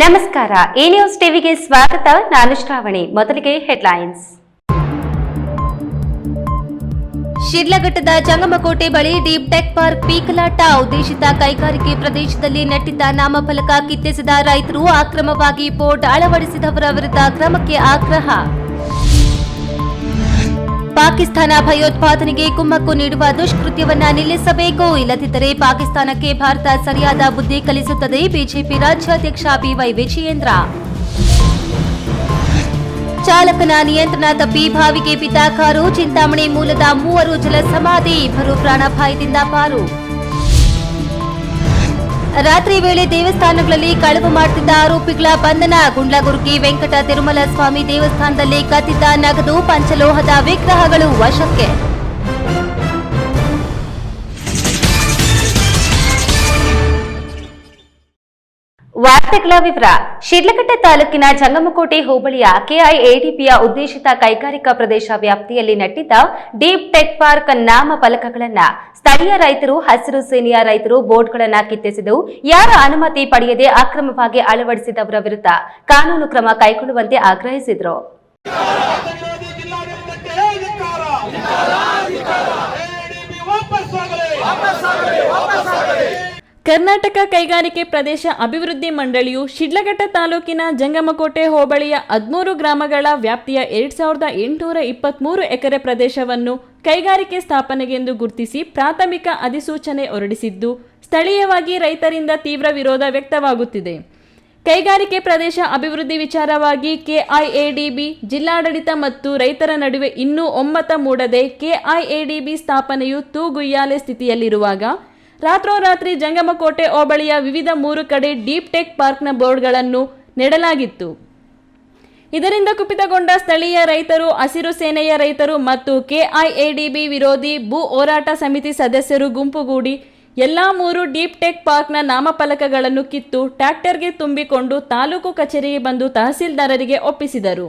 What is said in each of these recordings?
ನಮಸ್ಕಾರ, ಈ ನ್ಯೂಸ್ ಟಿವಿಗೆ ಸ್ವಾಗತ. ನಾನು ಶ್ರಾವಣಿ. ಮೊದಲಿಗೆ ಹೆಡ್ಲೈನ್ಸ್. ಶಿಡ್ಲಘಟ್ಟದ ಜಂಗಮಕೋಟೆ ಬಳಿ ಡೀಪ್ ಟೆಕ್ ಪಾರ್ಕ್ ಪೀಕಲಾಟ. ಉದ್ದೇಶಿತ ಕೈಗಾರಿಕೆ ಪ್ರದೇಶದಲ್ಲಿ ನೆಟ್ಟಿದ್ದ ನಾಮಫಲಕ ಕಿತ್ತೆಸೆದ ರೈತರು, ಅಕ್ರಮವಾಗಿ ಬೋರ್ಡ್ ಅಳವಡಿಸಿದವರ ವಿರುದ್ಧ ಕ್ರಮಕ್ಕೆ ಆಗ್ರಹ. ಪಾಕಿಸ್ತಾನ ಭಯೋತ್ಪಾದನೆಗೆ ಕುಮ್ಮಕ್ಕು ನೀಡುವ ದುಷ್ಕೃತ್ಯವನ್ನ ನಿಲ್ಲಿಸಬೇಕು, ಇಲ್ಲದಿದ್ದರೆ ಪಾಕಿಸ್ತಾನಕ್ಕೆ ಭಾರತ ಸರಿಯಾದ ಬುದ್ಧಿ ಕಲಿಸುತ್ತದೆ. ಬಿಜೆಪಿ ರಾಜ್ಯಾಧ್ಯಕ್ಷ ಬಿವೈ ವಿಜಯೇಂದ್ರ. ಚಾಲಕನ ನಿಯಂತ್ರಣ ತಪ್ಪಿ ಬಾವಿಗೆ ಬಿದ್ದ ಕಾರು. ಚಿಂತಾಮಣಿ ಮೂಲದ 3 ಜಲ ಸಮಾಧಿ, ಇಬ್ಬರು ಪ್ರಾಣಾಪಾಯದಿಂದ ಪಾರು. ರಾತ್ರಿ ವೇಳೆ ದೇವಸ್ಥಾನಗಳಲ್ಲಿ ಕಳವು ಮಾಡುತ್ತಿದ್ದ ಆರೋಪಿಗಳ ಬಂಧನ. ಗುಂಡ್ಲಗುರ್ಗಿ ವೆಂಕಟ ತಿರುಮಲ ಸ್ವಾಮಿ ದೇವಸ್ಥಾನದಲ್ಲಿ ಕದ್ದಿದ್ದ ನಗದು, ಪಂಚಲೋಹದ ವಿಗ್ರಹಗಳು ವಶಕ್ಕೆ. ವಾರ್ತೆಗಳ ವಿವರ. ಶಿಡ್ಲಘಟ್ಟ ತಾಲೂಕಿನ ಜಂಗಮಕೋಟೆ ಹೋಬಳಿಯ ಕೆಐಎಡಿಪಿಯ ಉದ್ದೇಶಿತ ಕೈಗಾರಿಕಾ ಪ್ರದೇಶ ವ್ಯಾಪ್ತಿಯಲ್ಲಿ ನೆಟ್ಟಿದ್ದ ಡೀಪ್ ಟೆಕ್ ಪಾರ್ಕ್ ನಾಮಫಲಕಗಳನ್ನು ಸ್ಥಳೀಯ ರೈತರು, ಹಸಿರು ಸೇನೆಯ ರೈತರು ಬೋರ್ಡ್ಗಳನ್ನು ಕಿತ್ತೆಸೆದು ಯಾರ ಅನುಮತಿ ಪಡೆಯದೆ ಅಕ್ರಮವಾಗಿ ಅಳವಡಿಸಿದವರ ವಿರುದ್ಧ ಕಾನೂನು ಕ್ರಮ ಕೈಗೊಳ್ಳುವಂತೆ ಆಗ್ರಹಿಸಿದರು. ಕರ್ನಾಟಕ ಕೈಗಾರಿಕೆ ಪ್ರದೇಶ ಅಭಿವೃದ್ಧಿ ಮಂಡಳಿಯು ಶಿಡ್ಲಘಟ್ಟ ತಾಲೂಕಿನ ಜಂಗಮಕೋಟೆ ಹೋಬಳಿಯ 13 ಗ್ರಾಮಗಳ ವ್ಯಾಪ್ತಿಯ 2823 ಎಕರೆ ಪ್ರದೇಶವನ್ನು ಕೈಗಾರಿಕೆ ಸ್ಥಾಪನೆಗೆಂದು ಗುರುತಿಸಿ ಪ್ರಾಥಮಿಕ ಅಧಿಸೂಚನೆ ಹೊರಡಿಸಿದ್ದು, ಸ್ಥಳೀಯವಾಗಿ ರೈತರಿಂದ ತೀವ್ರ ವಿರೋಧ ವ್ಯಕ್ತವಾಗುತ್ತಿದೆ. ಕೈಗಾರಿಕೆ ಪ್ರದೇಶ ಅಭಿವೃದ್ಧಿ ವಿಚಾರವಾಗಿ ಕೆಐಎಡಿಬಿ ಜಿಲ್ಲಾಡಳಿತ ಮತ್ತು ರೈತರ ನಡುವೆ ಇನ್ನೂ ಒಮ್ಮತ ಮೂಡದೆ ಕೆಐಎಡಿಬಿ ಸ್ಥಾಪನೆಯು ತೂಗುಯ್ಯಾಲೆ ಸ್ಥಿತಿಯಲ್ಲಿರುವಾಗ ರಾತ್ರೋರಾತ್ರಿ ಜಂಗಮಕೋಟೆ ಹೋಬಳಿಯ ವಿವಿಧ 3 ಕಡೆ ಡೀಪ್ ಟೆಕ್ ಪಾರ್ಕ್ನ ಬೋರ್ಡ್ಗಳನ್ನು ನೆಡಲಾಗಿತ್ತು. ಇದರಿಂದ ಕುಪಿತಗೊಂಡ ಸ್ಥಳೀಯ ರೈತರು, ಹಸಿರು ಸೇನೆಯ ರೈತರು ಮತ್ತು ಕೆಐಎಡಿಬಿ ವಿರೋಧಿ ಭೂ ಹೋರಾಟ ಸಮಿತಿ ಸದಸ್ಯರು ಗುಂಪುಗೂಡಿ ಎಲ್ಲಾ 3 ಡೀಪ್ ಟೆಕ್ ಪಾರ್ಕ್ನ ನಾಮಫಲಕಗಳನ್ನು ಕಿತ್ತು ಟ್ರ್ಯಾಕ್ಟರ್ಗೆ ತುಂಬಿಕೊಂಡು ತಾಲೂಕು ಕಚೇರಿಗೆ ಬಂದು ತಹಸೀಲ್ದಾರರಿಗೆ ಒಪ್ಪಿಸಿದರು.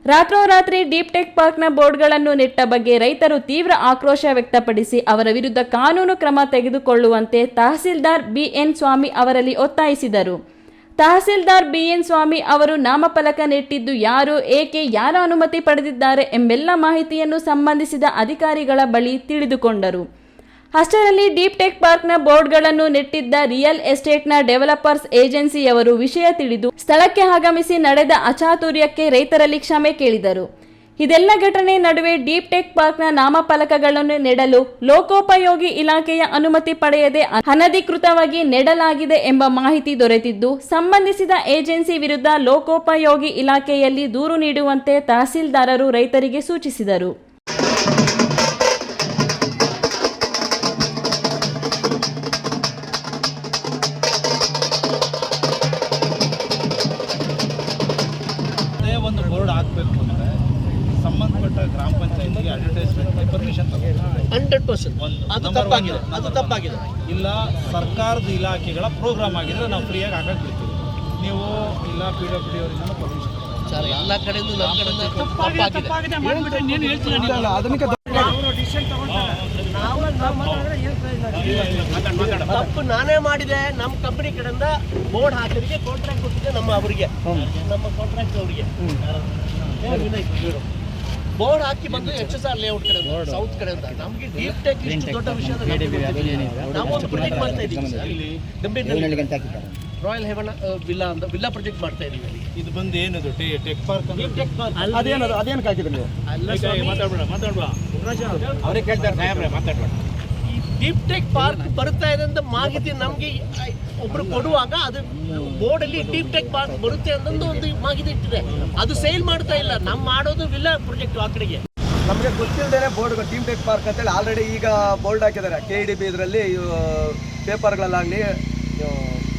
ರಾತ್ರೋರಾತ್ರಿ ಡೀಪ್ ಟೆಕ್ ಪಾರ್ಕ್ನ ಬೋರ್ಡ್ಗಳನ್ನು ನೆಟ್ಟ ಬಗ್ಗೆ ರೈತರು ತೀವ್ರ ಆಕ್ರೋಶ ವ್ಯಕ್ತಪಡಿಸಿ ಅವರ ವಿರುದ್ಧ ಕಾನೂನು ಕ್ರಮ ತೆಗೆದುಕೊಳ್ಳುವಂತೆ ತಹಸೀಲ್ದಾರ್ ಬಿಎನ್ ಸ್ವಾಮಿ ಅವರಲ್ಲಿ ಒತ್ತಾಯಿಸಿದರು. ತಹಸೀಲ್ದಾರ್ ಬಿಎನ್ ಸ್ವಾಮಿ ಅವರು ನಾಮಫಲಕ ನೆಟ್ಟಿದ್ದು ಯಾರು, ಏಕೆ, ಯಾರ ಅನುಮತಿ ಪಡೆದಿದ್ದಾರೆ ಎಂಬೆಲ್ಲ ಮಾಹಿತಿಯನ್ನು ಸಂಬಂಧಿಸಿದ ಅಧಿಕಾರಿಗಳ ಬಳಿ ತಿಳಿದುಕೊಂಡರು. ಅಷ್ಟರಲ್ಲಿ ಡೀಪ್ ಟೆಕ್ ಪಾರ್ಕ್ನ ಬೋರ್ಡ್ಗಳನ್ನು ನೆಟ್ಟಿದ್ದ ರಿಯಲ್ ಎಸ್ಟೇಟ್ನ ಡೆವಲಪರ್ಸ್ ಏಜೆನ್ಸಿಯವರು ವಿಷಯ ತಿಳಿದು ಸ್ಥಳಕ್ಕೆ ಆಗಮಿಸಿ ನಡೆದ ಅಚಾತುರ್ಯಕ್ಕೆ ರೈತರಲ್ಲಿ ಕ್ಷಮೆ ಕೇಳಿದರು. ಇದೆಲ್ಲ ಘಟನೆ ನಡುವೆ ಡೀಪ್ ಟೆಕ್ ಪಾರ್ಕ್ನ ನಾಮಫಲಕಗಳನ್ನು ನೆಡಲು ಲೋಕೋಪಯೋಗಿ ಇಲಾಖೆಯ ಅನುಮತಿ ಪಡೆಯದೆ ಅನಧಿಕೃತವಾಗಿ ನೆಡಲಾಗಿದೆ ಎಂಬ ಮಾಹಿತಿ ದೊರೆತಿದ್ದು, ಸಂಬಂಧಿಸಿದ ಏಜೆನ್ಸಿ ವಿರುದ್ಧ ಲೋಕೋಪಯೋಗಿ ಇಲಾಖೆಯಲ್ಲಿ ದೂರು ನೀಡುವಂತೆ ತಹಸೀಲ್ದಾರರು ರೈತರಿಗೆ ಸೂಚಿಸಿದರು. ಒಂದು ಬೋರ್ಡ್ ಹಾಕಬೇಕು ಅಂದರೆ ಸಂಬಂಧಪಟ್ಟ ಗ್ರಾಮ ಪಂಚಾಯತಿಗೆ ಅಡ್ವರ್ಟೈಸ್ಮೆಂಟ್ಗೆ ಪರ್ಮಿಷನ್ ತಗೋಬೇಕು. 100% ಅದು ತಪ್ಪಾಗಿದೆ. ಇಲ್ಲ ಸರ್ಕಾರದ ಇಲಾಖೆಗಳ ಪ್ರೋಗ್ರಾಮ್ ಆಗಿದ್ರೆ ನಾವು ಫ್ರೀಯಾಗಿ ಹಾಕಕ್ಕೆ ಬಿಡ್ತೀವಿ. ನೀವು ಇಲ್ಲ PWD ಅವರಿಂದ ಪರ್ಮಿಷನ್ ಎಲ್ಲ ಕಡೆಯಿಂದ ನಮ್ಮ ಕಡೆಯಿಂದ ತಪ್ಪಾಗಿದೆ. ತಪ್ಪು ನಾನೇ ಮಾಡಿದೆ. ನಮ್ಮ ಕಂಪನಿ ಕಡೆಯಿಂದ ಬೋರ್ಡ್ ಹಾಕೋರಿಗೆ ಕಾಂಟ್ರಾಕ್ಟ್ ಕೊಟ್ಟಿದ್ದೆ, ನಮ್ಮ ಕಾಂಟ್ರಾಕ್ಟ್ ಅವರಿಗೆ ಬೋರ್ಡ್ ಹಾಕಿ ಬಂದು HSR ಲೇಔಟ್ ಕಡೆಯಿಂದ, ಸೌತ್ ಕಡೆಯಿಂದ. ನಮಗೆ ಡೀಪ್ ಟೆಕ್ ಇಷ್ಟು ದೊಡ್ಡ ವಿಷಯ ನಾವು ಒಂದು ಪ್ರಾಜೆಕ್ಟ್ ಮಾಡ್ತಾ ಇದ್ದೀವಿ. ರಾಯಲ್ ಹೆವನ್ ವಿಲ್ಲಾ ಪ್ರಾಜೆಕ್ಟ್ ಮಾಡ್ತಾ ಇದೀವಿ. ಇದು ಬಂದು ಏನದು ಟೆಕ್ ಪಾರ್ಕ್ ಅದೇನು ಹಾಕಿದ್ರೆ ನೀವು ಅವರೇ ಕೇಳ್ತಾರೆ. ಮಾತಾಡ್ಬೇಡ. ಡೀಪ್ ಟೆಕ್ ಪಾರ್ಕ್ ಬರ್ತಾ ಇದೆ ಅಂತ ಮಾಹಿತಿ ನಮಗೆ ಒಬ್ರು ಕೊಡುವಾಗ ಅದು ಬೋರ್ಡ್ ಅಲ್ಲಿ ಡೀಪ್ ಟೆಕ್ ಪಾರ್ಕ್ ಬರುತ್ತೆ ಅಂತ ಒಂದು ಮಾಹಿತಿ ಇಟ್ಟಿದೆ. ಅದು ಸೇಲ್ ಮಾಡ್ತಾ ಇಲ್ಲ. ನಾವು ಮಾಡೋದು ವಿಲ್ಲಾ ಪ್ರಾಜೆಕ್ಟ್ ಆ ಕಡೆಗೆ. ನಮಗೆ ಗೊತ್ತಿಲ್ಲದೇನೆ ಬೋರ್ಡ್ ಡೀಪ್ ಟೆಕ್ ಪಾರ್ಕ್ ಅಂತೇಳಿ ಆಲ್ರೆಡಿ ಈಗ ಬೋರ್ಡ್ ಹಾಕಿದ್ದಾರೆ. KIDB ಇದರಲ್ಲಿ ಪೇಪರ್ಗಳಲ್ಲಾಗಲಿ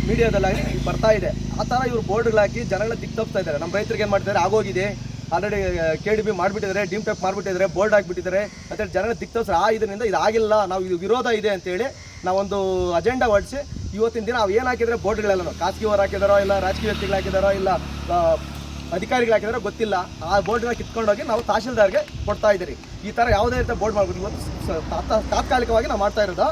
ಮೀಡಿಯಾದಲ್ಲಾಗಲಿ ಬರ್ತಾ ಇದೆ. ಆ ಥರ ಇವರು ಬೋರ್ಡ್ಗಳು ಹಾಕಿ ಜನಗಳ ದಿಕ್ತಪ್ತಾ ಇದ್ದಾರೆ. ನಮ್ಮ ರೈತರಿಗೆ ಏನು ಮಾಡ್ತಿದ್ದಾರೆ, ಆಗೋಗಿದೆ ಆಲ್ರೆಡಿ KIDB ಮಾಡಿಬಿಟ್ಟಿದ್ದಾರೆ, ಡೀಪ್ ಟೆಕ್ ಮಾಡಿಬಿಟ್ಟಿದ್ದಾರೆ, ಬೋರ್ಡ್ ಹಾಕಿಬಿಟ್ಟಿದ್ದಾರೆ ಅಂತೇಳಿ ಜನಗಳ ದಿಕ್ತಪ್ಸ್ತಾರೆ. ಇದರಿಂದ ಇದಾಗಿಲ್ಲ, ನಾವು ಇದು ವಿರೋಧ ಇದೆ ಅಂತೇಳಿ ನಾವೊಂದು ಅಜೆಂಡಾ ಹೊಡಿಸಿ ಇವತ್ತಿನ ದಿನ ನಾವು ಏನು ಹಾಕಿದರೆ ಬೋರ್ಡ್ಗಳೆಲ್ಲ ಖಾಸಗಿಯವರು ಹಾಕಿದಾರೋ, ಇಲ್ಲ ರಾಜಕೀಯ ವ್ಯಕ್ತಿಗಳು ಹಾಕಿದಾರೋ, ಇಲ್ಲ ಅಧಿಕಾರಿಗಳು ಹಾಕಿದಾರೋ ಗೊತ್ತಿಲ್ಲ. ಆ ಬೋರ್ಡ್ನ ಕಿತ್ಕೊಂಡೋಗಿ ನಾವು ತಹಶೀಲ್ದಾರ್ಗೆ ಕೊಡ್ತಾ ಇದ್ದೀರಿ. ಈ ಥರ ಯಾವುದೇ ರೀತಿಯ ಬೋರ್ಡ್ ಮಾಡ್ಬಿಟ್ಟು ಇವತ್ತು ತಾತ್ಕಾಲಿಕವಾಗಿ ನಾವು ಮಾಡ್ತಾ ಇರೋದು.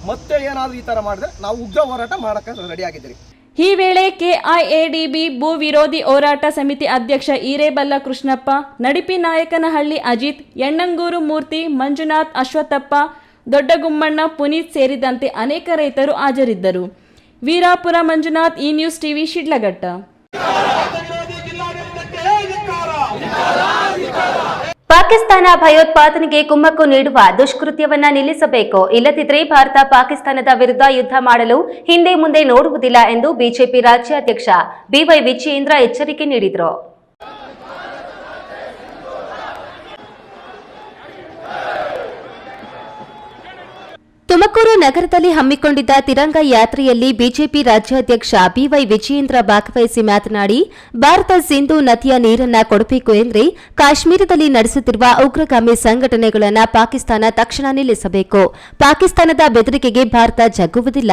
ಮತ್ತೆ ಏನಾದರೂ ಈ ಥರ ಮಾಡಿದ್ರೆ ನಾವು ಉಗ್ರ ಹೋರಾಟ ಮಾಡೋಕ್ಕೆ ರೆಡಿ ಆಗಿದ್ದೀರಿ. ಈ ವೇಳೆ ಕೆಐಎಡಿಬಿ ಭೂ ವಿರೋಧಿ ಹೋರಾಟ ಸಮಿತಿ ಅಧ್ಯಕ್ಷ ಹಿರೇಬಲ್ಲ ಕೃಷ್ಣಪ್ಪ, ನಡಿಪಿ ನಾಯಕನಹಳ್ಳಿ ಅಜಿತ್, ಯಣ್ಣಂಗೂರು ಮೂರ್ತಿ, ಮಂಜುನಾಥ್, ಅಶ್ವತ್ಥಪ್ಪ, ದೊಡ್ಡಗುಮ್ಮಣ್ಣ, ಪುನೀತ್ ಸೇರಿದಂತೆ ಅನೇಕ ರೈತರು ಹಾಜರಿದ್ದರು. ವೀರಾಪುರ ಮಂಜುನಾಥ್, ಈ ನ್ಯೂಸ್ ಟಿವಿ, ಶಿಡ್ಲಘಟ್ಟ. ಪಾಕಿಸ್ತಾನ ಭಯೋತ್ಪಾದನೆಗೆ ಕುಮ್ಮಕ್ಕು ನೀಡುವ ದುಷ್ಕೃತ್ಯವನ್ನ ನಿಲ್ಲಿಸಬೇಕು, ಇಲ್ಲದಿದ್ದರೆ ಭಾರತ ಪಾಕಿಸ್ತಾನದ ವಿರುದ್ಧ ಯುದ್ಧ ಮಾಡಲು ಹಿಂದೆ ಮುಂದೆ ನೋಡುವುದಿಲ್ಲ ಎಂದು ಬಿಜೆಪಿ ರಾಜ್ಯಾಧ್ಯಕ್ಷ ಬಿವೈ ವಿಜಯೇಂದ್ರ ಎಚ್ಚರಿಕೆ ನೀಡಿದರು. ತುಮಕೂರು ನಗರದಲ್ಲಿ ಹಮ್ಮಿಕೊಂಡಿದ್ದ ತಿರಂಗ ಯಾತ್ರೆಯಲ್ಲಿ ಬಿಜೆಪಿ ರಾಜ್ಯಾಧ್ಯಕ್ಷ ಬಿವೈ ವಿಜಯೇಂದ್ರ ಭಾಗವಹಿಸಿ ಮಾತನಾಡಿ, ಭಾರತ ಸಿಂಧು ನದಿಯ ನೀರನ್ನ ಕೊಡಬೇಕು ಎಂದರೆ ಕಾಶ್ಮೀರದಲ್ಲಿ ನಡೆಸುತ್ತಿರುವ ಉಗ್ರಗಾಮಿ ಸಂಘಟನೆಗಳನ್ನು ಪಾಕಿಸ್ತಾನ ತಕ್ಷಣ ನಿಲ್ಲಿಸಬೇಕು. ಪಾಕಿಸ್ತಾನದ ಬೆದರಿಕೆಗೆ ಭಾರತ ಜಗ್ಗುವುದಿಲ್ಲ,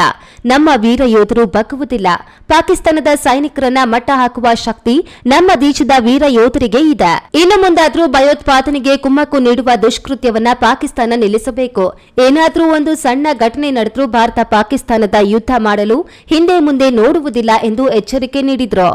ನಮ್ಮ ವೀರ ಯೋಧರು ಬಗ್ಗುವುದಿಲ್ಲ. ಪಾಕಿಸ್ತಾನದ ಸೈನಿಕರನ್ನ ಮಟ್ಟ ಹಾಕುವ ಶಕ್ತಿ ನಮ್ಮ ದೇಶದ ವೀರ ಯೋಧರಿಗೆ ಇದೆ. ಇನ್ನು ಮುಂದಾದರೂ ಭಯೋತ್ಪಾದನೆಗೆ ಕುಮ್ಮಕ್ಕು ನೀಡುವ ದುಷ್ಕೃತ್ಯವನ್ನ ಪಾಕಿಸ್ತಾನ ನಿಲ್ಲಿಸಬೇಕು. ಏನಾದರೂ ಒಂದು ಸಣ್ಣ ಘಟನೆ ನಡೆದರೂ ಭಾರತ ಪಾಕಿಸ್ತಾನದ ಯುದ್ಧ ಮಾಡಲು ಹಿಂದೆ ಮುಂದೆ ನೋಡುವುದಿಲ್ಲ ಎಂದು ಎಚ್ಚರಿಕೆ ನೀಡಿದರು.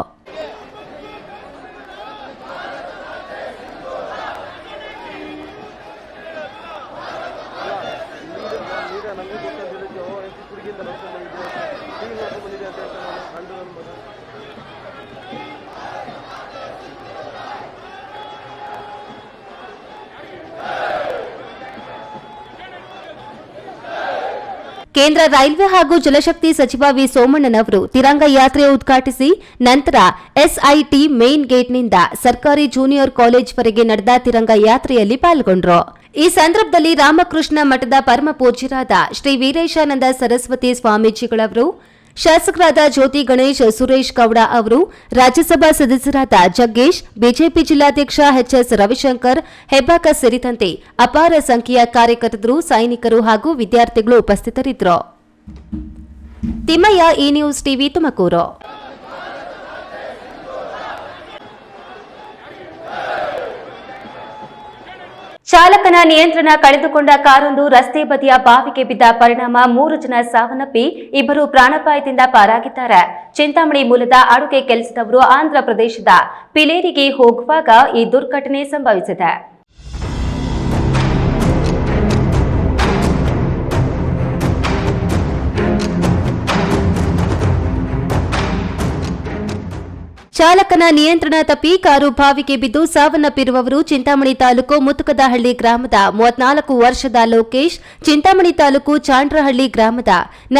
ಕೇಂದ್ರ ರೈಲ್ವೆ ಹಾಗೂ ಜಲಶಕ್ತಿ ಸಚಿವ ವಿ ಸೋಮಣ್ಣನವರು ತಿರಂಗ ಯಾತ್ರೆ ಉದ್ಘಾಟಿಸಿ ನಂತರ ಎಸ್ಐಟಿ ಮೇನ್ ಗೇಟ್ನಿಂದ ಸರ್ಕಾರಿ ಜೂನಿಯರ್ ಕಾಲೇಜ್ ವರೆಗೆ ನಡೆದ ತಿರಂಗ ಯಾತ್ರೆಯಲ್ಲಿ ಪಾಲ್ಗೊಂಡರು. ಈ ಸಂದರ್ಭದಲ್ಲಿ ರಾಮಕೃಷ್ಣ ಮಠದ ಪರಮ ಪೂಜ್ಯರಾದ ಶ್ರೀ ವೀರೇಶಾನಂದ ಸರಸ್ವತಿ ಸ್ವಾಮೀಜಿಗಳವರು, ಶಾಸಕರಾದ ಜ್ಯೋತಿ ಗಣೇಶ್, ಸುರೇಶ್ ಗೌಡ ಅವರು, ರಾಜ್ಯಸಭಾ ಸದಸ್ಯರಾದ ಜಗ್ಗೇಶ್, ಬಿಜೆಪಿ ಜಿಲ್ಲಾಧ್ಯಕ್ಷ ಎಚ್ಎಸ್ ರವಿಶಂಕರ್, ಹೆಬ್ಬಾಕ ಸೇರಿದಂತೆ ಅಪಾರ ಸಂಖ್ಯೆಯ ಕಾರ್ಯಕರ್ತರು, ಸೈನಿಕರು ಹಾಗೂ ವಿದ್ಯಾರ್ಥಿಗಳು ಉಪಸ್ಥಿತರಿದ್ದರು. ತಿಮ್ಮಯ್ಯ, ಈ ನ್ಯೂಸ್ ಟಿವಿ, ತುಮಕೂರು. ಚಾಲಕನ ನಿಯಂತ್ರಣ ಕಳೆದುಕೊಂಡ ಕಾರೊಂದು ರಸ್ತೆ ಬದಿಯ ಬಾವಿಗೆ ಬಿದ್ದ ಪರಿಣಾಮ 3 ಜನ ಸಾವನ್ನಪ್ಪಿ 2 ಪ್ರಾಣಾಪಾಯದಿಂದ ಪಾರಾಗಿದ್ದಾರೆ. ಚಿಂತಾಮಣಿ ಮೂಲದ ಅಡುಗೆ ಕೆಲಸದವರು ಆಂಧ್ರ ಪ್ರದೇಶದ ಪಿಲೇರಿಗೆ ಹೋಗುವಾಗ ಈ ದುರ್ಘಟನೆ ಸಂಭವಿಸಿದೆ. ಚಾಲಕನ ನಿಯಂತ್ರಣ ತಪ್ಪಿ ಕಾರು ಬಾವಿಗೆ ಬಿದ್ದು ಸಾವನ್ನಪ್ಪಿರುವವರು ಚಿಂತಾಮಣಿ ತಾಲೂಕು ಮುತ್ತುಕದಹಳ್ಳಿ ಗ್ರಾಮದ 34 ವರ್ಷದ ಲೋಕೇಶ್, ಚಿಂತಾಮಣಿ ತಾಲೂಕು ಚಾಂಡ್ರಹಳ್ಳಿ ಗ್ರಾಮದ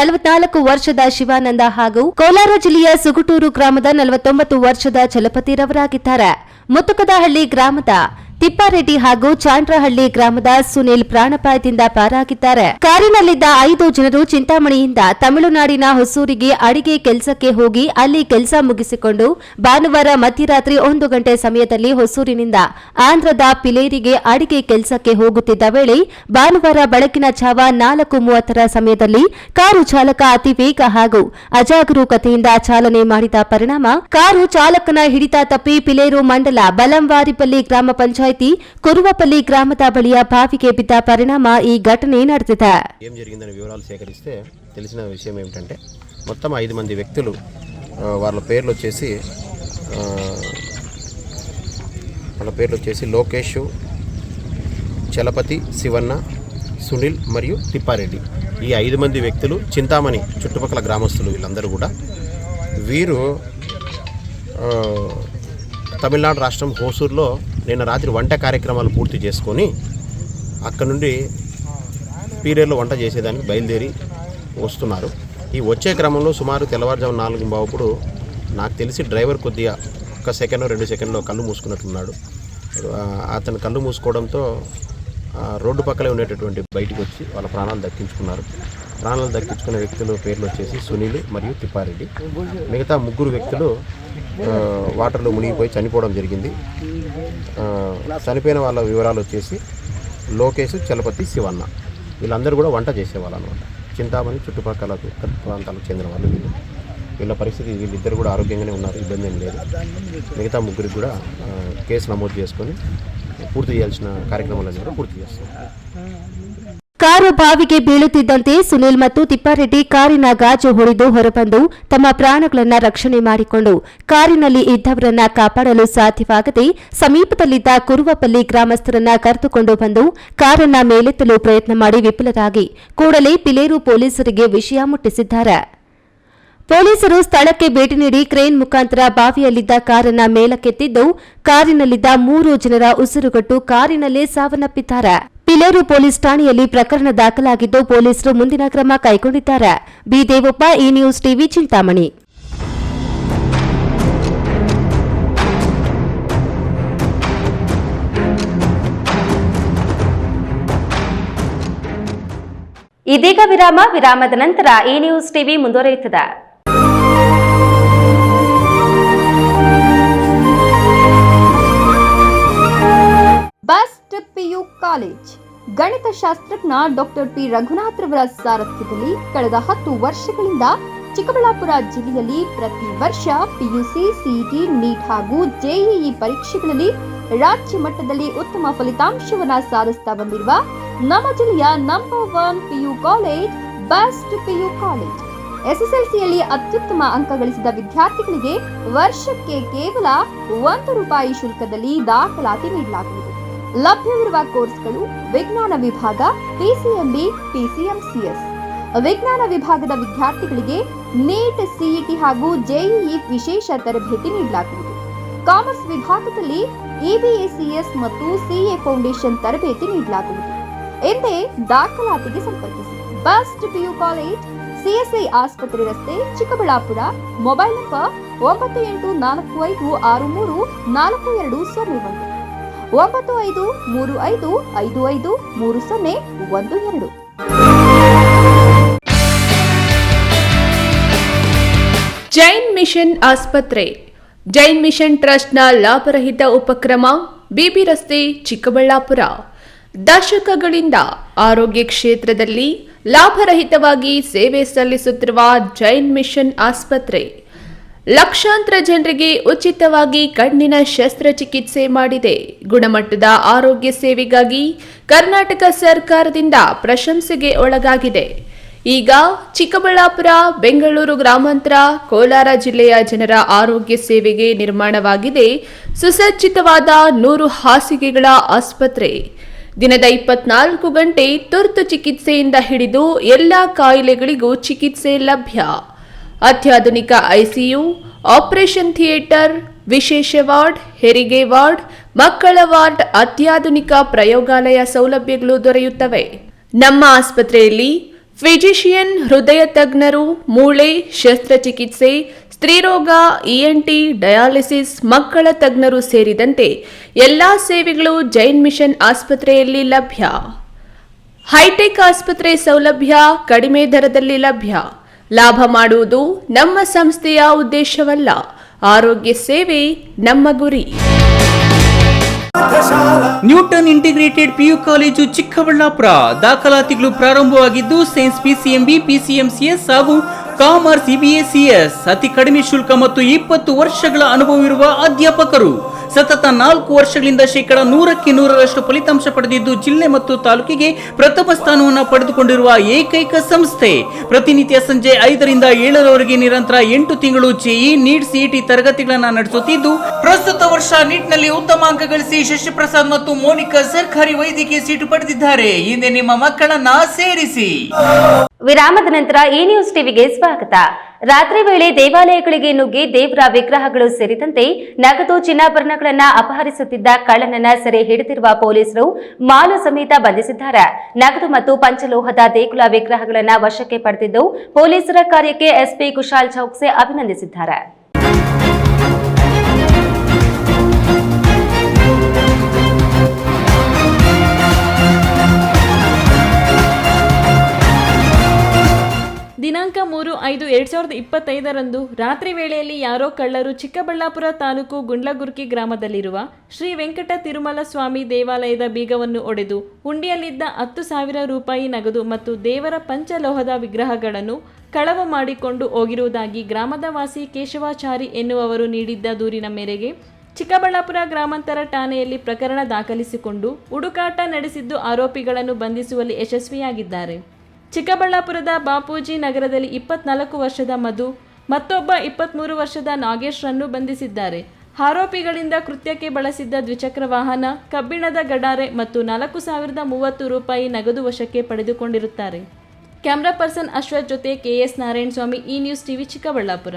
44 ವರ್ಷದ ಶಿವಾನಂದ ಹಾಗೂ ಕೋಲಾರ ಜಿಲ್ಲೆಯ ಸುಗುಟೂರು ಗ್ರಾಮದ 49 ವರ್ಷದ ಚಲಪತಿರವರಾಗಿದ್ದಾರೆ. ಮುತ್ತುಕದಹಳ್ಳಿ ಗ್ರಾಮದ ತಿಪ್ಪಾರೆಡ್ಡಿ ಹಾಗೂ ಚಾಂಡ್ರಹಳ್ಳಿ ಗ್ರಾಮದ ಸುನಿಲ್ ಪ್ರಾಣಾಪಾಯದಿಂದ ಪಾರಾಗಿದ್ದಾರೆ. ಕಾರಿನಲ್ಲಿದ್ದ 5 ಜನರು ಚಿಂತಾಮಣಿಯಿಂದ ತಮಿಳುನಾಡಿನ ಹೊಸೂರಿಗೆ ಅಡಿಗೆ ಕೆಲಸಕ್ಕೆ ಹೋಗಿ ಅಲ್ಲಿ ಕೆಲಸ ಮುಗಿಸಿಕೊಂಡು ಭಾನುವಾರ ಮಧ್ಯರಾತ್ರಿ 1 ಗಂಟೆ ಸಮಯದಲ್ಲಿ ಹೊಸೂರಿನಿಂದ ಆಂಧ್ರದ ಪಿಲೇರಿಗೆ ಅಡಿಗೆ ಕೆಲಸಕ್ಕೆ ಹೋಗುತ್ತಿದ್ದ ವೇಳೆ ಭಾನುವಾರ ಬೆಳಕಿನ ಜಾವ 4:30 ಸಮಯದಲ್ಲಿ ಕಾರು ಚಾಲಕ ಅತಿ ವೇಗ ಹಾಗೂ ಅಜಾಗರೂಕತೆಯಿಂದ ಚಾಲನೆ ಮಾಡಿದ ಪರಿಣಾಮ ಕಾರು ಚಾಲಕನ ಹಿಡಿತ ತಪ್ಪಿ ಪಿಲೇರು ಮಂಡಲ ಬಲಂವಾರಿಪಲ್ಲಿ ಗ್ರಾಮ ಪಂಚಾಯಿತಿ ಕುರುವಪಲ್ಲಿ గ్రామದ బలియ బావికి బిద్ద పరిణామ ఈ ఘటన ನಡೆದಿದೆ. ఏం జరిగిందని వివరాలు సేకరిస్తే తెలిసిన విషయం ఏమిటంటే మొత్తం 5 మంది వ్యక్తులు వాళ్ళ పేర్లు వచ్చేసి లోకేష్, చలపతి, శివన్న, సునీల్ మరియు తిప్పారెడ్డి. ఈ 5 మంది వ్యక్తులు చింతామణి చుట్టుపక్కల గ్రామస్తులు. వీళ్ళందరూ కూడా వీరు తమిళనాడు రాష్ట్రం హోసూరులో నిన్న రాత్రి వంట కార్యక్రమాలు పూర్తి చేసుకొని అక్కడ నుండి పీరేర్లో వంట చేసేదానికి బయలుదేరి వస్తున్నారు. ఈ వచ్చే క్రమంలో సుమారు తెల్లవారుజాము 4:15 నాకు తెలిసి డ్రైవర్ కొద్దిగా 1 సెకండ్ 2 సెకండ్లో కళ్ళు మూసుకున్నట్టున్నాడు. అతను కళ్ళు మూసుకోవడంతో రోడ్డు పక్కనే ఉండేటటువంటి బయటికి వచ్చి వాళ్ళ ప్రాణాలు దక్కించుకున్నారు. ప్రాణాలు దక్కించుకున్న వ్యక్తుల పేర్లు వచ్చేసి సునీల్ మరియు తిప్పారెడ్డి. మిగతా 3 వ్యక్తులు వాటర్లో మునిగిపోయి చనిపోవడం జరిగింది. చనిపోయిన వాళ్ళ వివరాలు వచ్చేసి లోకేష్, చలపతి, శివన్న. వీళ్ళందరూ కూడా వంట చేసేవాళ్ళు అనమాట. చింతామణి చుట్టుపక్కల ప్రాంతాలకు చెందిన వాళ్ళు వీళ్ళు. వీళ్ళ పరిస్థితి వీళ్ళిద్దరు కూడా ఆరోగ్యంగానే ఉన్నారు, ఇబ్బంది ఏం లేదు. మిగతా 3కి కూడా కేసు నమోదు చేసుకొని పూర్తి చేయాల్సిన కార్యక్రమాలన్నీ కూడా పూర్తి చేస్తాం. ಕಾರು ಬಾವಿಗೆ ಬೀಳುತ್ತಿದ್ದಂತೆ ಸುನಿಲ್ ಮತ್ತು ತಿಪ್ಪಾರೆಡ್ಡಿ ಕಾರಿನ ಗಾಜು ಹೊಡೆದು ಹೊರಬಂದು ತಮ್ಮ ಪ್ರಾಣಗಳನ್ನು ರಕ್ಷಣೆ ಮಾಡಿಕೊಂಡು ಕಾರಿನಲ್ಲಿ ಇದ್ದವರನ್ನ ಕಾಪಾಡಲು ಸಾಧ್ಯವಾಗದೆ ಸಮೀಪದಲ್ಲಿದ್ದ ಕುರುವಪಲ್ಲಿ ಗ್ರಾಮಸ್ಥರನ್ನ ಕರೆದುಕೊಂಡು ಬಂದು ಕಾರನ್ನ ಮೇಲೆತ್ತಲು ಪ್ರಯತ್ನ ಮಾಡಿ ವಿಫಲರಾಗಿ ಕೂಡಲೇ ಪಿಲೇರು ಪೊಲೀಸರಿಗೆ ವಿಷಯ ಮುಟ್ಟಿಸಿದ್ದಾರೆ. ಪೊಲೀಸರು ಸ್ಥಳಕ್ಕೆ ಭೇಟಿ ನೀಡಿ ಕ್ರೇನ್ ಮುಖಾಂತರ ಬಾವಿಯಲ್ಲಿದ್ದ ಕಾರನ್ನ ಮೇಲಕ್ಕೆತ್ತಿದ್ದು ಕಾರಿನಲ್ಲಿದ್ದ 3 ಜನರ ಉಸಿರುಗಟ್ಟು ಕಾರಿನಲ್ಲೇ ಸಾವನ್ನಪ್ಪಿದ್ದಾರೆ. ಪಿಲೇರು ಪೊಲೀಸ್ ಠಾಣೆಯಲ್ಲಿ ಪ್ರಕರಣ ದಾಖಲಾಗಿದ್ದು ಪೊಲೀಸರು ಮುಂದಿನ ಕ್ರಮ ಕೈಗೊಂಡಿದ್ದಾರೆ. ಬಿ ದೇವಪ್ಪ, ಈ ನ್ಯೂಸ್ ಟಿವಿ, ಚಿಂತಾಮಣಿ. ಇದೀಗ ವಿರಾಮದ ನಂತರ ಈ ನ್ಯೂಸ್ ಟಿವಿ ಮುಂದುವರಿಯುತ್ತದೆ. ಬೆಸ್ಟ್ ಪಿಯು ಕಾಲೇಜ್ ಗಣಿತಶಾಸ್ತ್ರಜ್ಞ ಡಾಕ್ಟರ್ ಪಿ ರಘುನಾಥ್ ರವರ ಸಾರಥ್ಯದಲ್ಲಿ ಕಳೆದ 10 ವರ್ಷಗಳಿಂದ ಚಿಕ್ಕಬಳ್ಳಾಪುರ ಜಿಲ್ಲೆಯಲ್ಲಿ ಪ್ರತಿ ವರ್ಷ ಪಿಯುಸಿ, ಸಿಇಟಿ, ನೀಟ್ ಹಾಗೂ ಜೆಇಇ ಪರೀಕ್ಷೆಗಳಲ್ಲಿ ರಾಜ್ಯ ಮಟ್ಟದಲ್ಲಿ ಉತ್ತಮ ಫಲಿತಾಂಶವನ್ನು ಸಾಧಿಸುತ್ತಾ ಬಂದಿರುವ ನಮ್ಮ ಜಿಲ್ಲೆಯ number 1 PU college best PU college. ಎಸ್ಎಸ್ಎಲ್ಸಿಯಲ್ಲಿ ಅತ್ಯುತ್ತಮ ಅಂಕ ಗಳಿಸಿದ ವಿದ್ಯಾರ್ಥಿಗಳಿಗೆ ವರ್ಷಕ್ಕೆ ಕೇವಲ ₹1 ಶುಲ್ಕದಲ್ಲಿ ದಾಖಲಾತಿ ನೀಡಲಾಗುವುದು. ಲಭ್ಯವಿರುವ ಕೋರ್ಸ್ಗಳು ವಿಜ್ಞಾನ ವಿಭಾಗ, ಪಿಸಿಎಂಬಿ, ಪಿಸಿಎಂಸಿಎಸ್. ವಿಜ್ಞಾನ ವಿಭಾಗದ ವಿದ್ಯಾರ್ಥಿಗಳಿಗೆ ನೀಟ್, ಸಿಇಟಿ ಹಾಗೂ ಜೆಇಇ ವಿಶೇಷ ತರಬೇತಿ ನೀಡಲಾಗುವುದು. ಕಾಮರ್ಸ್ ವಿಭಾಗದಲ್ಲಿ ಇಬಿಎಸಿಎಸ್ ಮತ್ತು ಸಿಎ ಫೌಂಡೇಶನ್ ತರಬೇತಿ ನೀಡಲಾಗುವುದು. ಎಂದೇ ದಾಖಲಾತಿಗೆ ಸಂಪರ್ಕಿಸಿ. ಬೆಸ್ಟ್ ಪಿಯು ಕಾಲೇಜ್, ಸಿಎಸ್ಐ ಆಸ್ಪತ್ರೆ ರಸ್ತೆ, Chikkaballapur. Mobile number 9845634201, 9535553012. Jain mission ಆಸ್ಪತ್ರೆ. ಜೈನ್ ಮಿಷನ್ ಟ್ರಸ್ಟ್ನ ಲಾಭರಹಿತ ಉಪಕ್ರಮ, ಬಿಬಿ ರಸ್ತೆ, ಚಿಕ್ಕಬಳ್ಳಾಪುರ. ದಶಕಗಳಿಂದ ಆರೋಗ್ಯ ಕ್ಷೇತ್ರದಲ್ಲಿ ಲಾಭರಹಿತವಾಗಿ ಸೇವೆ ಸಲ್ಲಿಸುತ್ತಿರುವ ಜೈನ್ ಮಿಷನ್ ಆಸ್ಪತ್ರೆ ಲಕ್ಷಾಂತರ ಜನರಿಗೆ ಉಚಿತವಾಗಿ ಕಣ್ಣಿನ ಶಸ್ತ್ರಚಿಕಿತ್ಸೆ ಮಾಡಿದೆ. ಗುಣಮಟ್ಟದ ಆರೋಗ್ಯ ಸೇವೆಗಾಗಿ ಕರ್ನಾಟಕ ಸರ್ಕಾರದಿಂದ ಪ್ರಶಂಸೆಗೆ ಒಳಗಾಗಿದೆ. ಈಗ ಚಿಕ್ಕಬಳ್ಳಾಪುರ, ಬೆಂಗಳೂರು ಗ್ರಾಮಾಂತರ, ಕೋಲಾರ ಜಿಲ್ಲೆಯ ಜನರ ಆರೋಗ್ಯ ಸೇವೆಗೆ ನಿರ್ಮಾಣವಾಗಿದೆ ಸುಸಜ್ಜಿತವಾದ 100 ಹಾಸಿಗೆಗಳ ಆಸ್ಪತ್ರೆ. ದಿನದ 24 ಗಂಟೆ ತುರ್ತು ಚಿಕಿತ್ಸೆಯಿಂದ ಹಿಡಿದು ಎಲ್ಲಾ ಕಾಯಿಲೆಗಳಿಗೂ ಚಿಕಿತ್ಸೆ ಲಭ್ಯ. ಅತ್ಯಾಧುನಿಕ ಐಸಿಯು, ಆಪರೇಷನ್ ಥಿಯೇಟರ್, ವಿಶೇಷ ವಾರ್ಡ್, ಹೆರಿಗೆ ವಾರ್ಡ್, ಮಕ್ಕಳ ವಾರ್ಡ್, ಅತ್ಯಾಧುನಿಕ ಪ್ರಯೋಗಾಲಯ ಸೌಲಭ್ಯಗಳು ದೊರೆಯುತ್ತವೆ. ನಮ್ಮ ಆಸ್ಪತ್ರೆಯಲ್ಲಿ ಫಿಜಿಷಿಯನ್, ಹೃದಯ ತಜ್ಞರು, ಮೂಳೆ ಶಸ್ತ್ರಚಿಕಿತ್ಸೆ, ಸ್ತ್ರೀರೋಗ, ಇಎನ್ಟಿ, ಡಯಾಲಿಸಿಸ್, ಮಕ್ಕಳ ತಜ್ಞರು ಸೇರಿದಂತೆ ಎಲ್ಲಾ ಸೇವೆಗಳು ಜೈನ್ ಮಿಷನ್ ಆಸ್ಪತ್ರೆಯಲ್ಲಿ ಲಭ್ಯ. ಹೈಟೆಕ್ ಆಸ್ಪತ್ರೆ ಸೌಲಭ್ಯ ಕಡಿಮೆ ದರದಲ್ಲಿ ಲಭ್ಯ. ಲಾಭ ಮಾಡುವುದು ನಮ್ಮ ಸಂಸ್ಥೆಯ ಉದ್ದೇಶವಲ್ಲ, ಆರೋಗ್ಯ ಸೇವೆ ನಮ್ಮ ಗುರಿ. Newton integrated PU college Chikkaballapura. ದಾಖಲಾತಿಗಳು ಪ್ರಾರಂಭವಾಗಿದ್ದು ಸೈನ್ಸ್ ಪಿಸಿಎಂಬಿ, ಪಿಸಿಎಂಸಿಎಸ್ ಹಾಗೂ ಕಾಮರ್ಸ್ ಇಬಿಎಸಿಎಸ್. ಅತಿ ಕಡಿಮೆ ಶುಲ್ಕ ಮತ್ತು 20 ವರ್ಷಗಳ ಅನುಭವವಿರುವ ಅಧ್ಯಾಪಕರು. ಸತತ 4 ವರ್ಷಗಳಿಂದ 100% ಫಲಿತಾಂಶ ಪಡೆದಿದ್ದು ಜಿಲ್ಲೆ ಮತ್ತು ತಾಲೂಕಿಗೆ ಪ್ರಥಮ ಸ್ಥಾನವನ್ನು ಪಡೆದುಕೊಂಡಿರುವ ಏಕೈಕ ಸಂಸ್ಥೆ. ಪ್ರತಿನಿತ್ಯ ಸಂಜೆ 5 ರಿಂದ 7 ನಿರಂತರ 8 ತಿಂಗಳು ಜೆಇ, ನೀಟ್, ಸಿಇಟಿ ತರಗತಿಗಳನ್ನು ನಡೆಸುತ್ತಿದ್ದು ಪ್ರಸ್ತುತ ವರ್ಷ ನೀಟ್ನಲ್ಲಿ ಉತ್ತಮ ಅಂಕ ಗಳಿಸಿ ಶಶಿಪ್ರಸಾದ್ ಮತ್ತು ಮೋನಿಕಾ ಸರ್ಕಾರಿ ವೈದ್ಯಕೀಯ ಸೀಟು ಪಡೆದಿದ್ದಾರೆ. ಹಿಂದೆ ನಿಮ್ಮ ಮಕ್ಕಳನ್ನ ಸೇರಿಸಿ. ವಿರಾಮದ ನಂತರ ಈ ನ್ಯೂಸ್ ಟಿವಿಗೆ ಸ್ವಾಗತ. ರಾತ್ರಿ ವೇಳೆ ದೇವಾಲಯಗಳಿಗೆ ನುಗ್ಗಿ ದೇವರ ವಿಗ್ರಹಗಳು ಸೇರಿದಂತೆ ನಗದು, ಚಿನ್ನಾಭರಣಗಳನ್ನು ಅಪಹರಿಸುತ್ತಿದ್ದ ಕಳ್ಳನನ್ನ ಸೆರೆ ಹಿಡಿದಿರುವ ಪೊಲೀಸರು ಮಾಲು ಸಮೇತ ಬಂಧಿಸಿದ್ದಾರೆ. ನಗದು ಮತ್ತು ಪಂಚಲೋಹದ ದೇಗುಲ ವಿಗ್ರಹಗಳನ್ನು ವಶಕ್ಕೆ ಪಡೆದಿದ್ದು ಪೊಲೀಸರ ಕಾರ್ಯಕ್ಕೆ ಎಸ್ಪಿ ಕುಶಾಲ್ ಚೌಕ್ಸೆ ಅಭಿನಂದಿಸಿದ್ದಾರೆ. ದಿನಾಂಕ 3/5/2025 ರಾತ್ರಿ ವೇಳೆಯಲ್ಲಿ ಯಾರೋ ಕಳ್ಳರು ಚಿಕ್ಕಬಳ್ಳಾಪುರ ತಾಲೂಕು ಗುಂಡ್ಲಗುರ್ಕಿ ಗ್ರಾಮದಲ್ಲಿರುವ ಶ್ರೀ ವೆಂಕಟ ತಿರುಮಲ ಸ್ವಾಮಿ ದೇವಾಲಯದ ಬೀಗವನ್ನು ಒಡೆದು ಹುಂಡಿಯಲ್ಲಿದ್ದ 10,000 ರೂಪಾಯಿ ನಗದು ಮತ್ತು ದೇವರ ಪಂಚಲೋಹದ ವಿಗ್ರಹಗಳನ್ನು ಕಳವು ಮಾಡಿಕೊಂಡು ಹೋಗಿರುವುದಾಗಿ ಗ್ರಾಮದ ವಾಸಿ ಕೇಶವಾಚಾರಿ ಎನ್ನುವವರು ನೀಡಿದ್ದ ದೂರಿನ ಮೇರೆಗೆ ಚಿಕ್ಕಬಳ್ಳಾಪುರ ಗ್ರಾಮಾಂತರ ಠಾಣೆಯಲ್ಲಿ ಪ್ರಕರಣ ದಾಖಲಿಸಿಕೊಂಡು ಹುಡುಕಾಟ ನಡೆಸಿದ್ದು ಆರೋಪಿಗಳನ್ನು ಬಂಧಿಸುವಲ್ಲಿ ಯಶಸ್ವಿಯಾಗಿದ್ದಾರೆ. ಚಿಕ್ಕಬಳ್ಳಾಪುರದ ಬಾಪೂಜಿ ನಗರದಲ್ಲಿ 24 ವರ್ಷದ ಮಧು ಮತ್ತೊಬ್ಬ 23 ವರ್ಷದ ನಾಗೇಶ್ರನ್ನು ಬಂಧಿಸಿದ್ದಾರೆ. ಆರೋಪಿಗಳಿಂದ ಕೃತ್ಯಕ್ಕೆ ಬಳಸಿದ್ದ ದ್ವಿಚಕ್ರ ವಾಹನ, ಕಬ್ಬಿಣದ ಗಡಾರೆ ಮತ್ತು 4,030 ರೂಪಾಯಿ ನಗದು ವಶಕ್ಕೆ ಪಡೆದುಕೊಂಡಿರುತ್ತಾರೆ. ಕ್ಯಾಮರಾ ಪರ್ಸನ್ ಅಶ್ವಥ್ ಜೊತೆ KS ನಾರಾಯಣಸ್ವಾಮಿ, ಈ ನ್ಯೂಸ್ ಟಿವಿ, ಚಿಕ್ಕಬಳ್ಳಾಪುರ.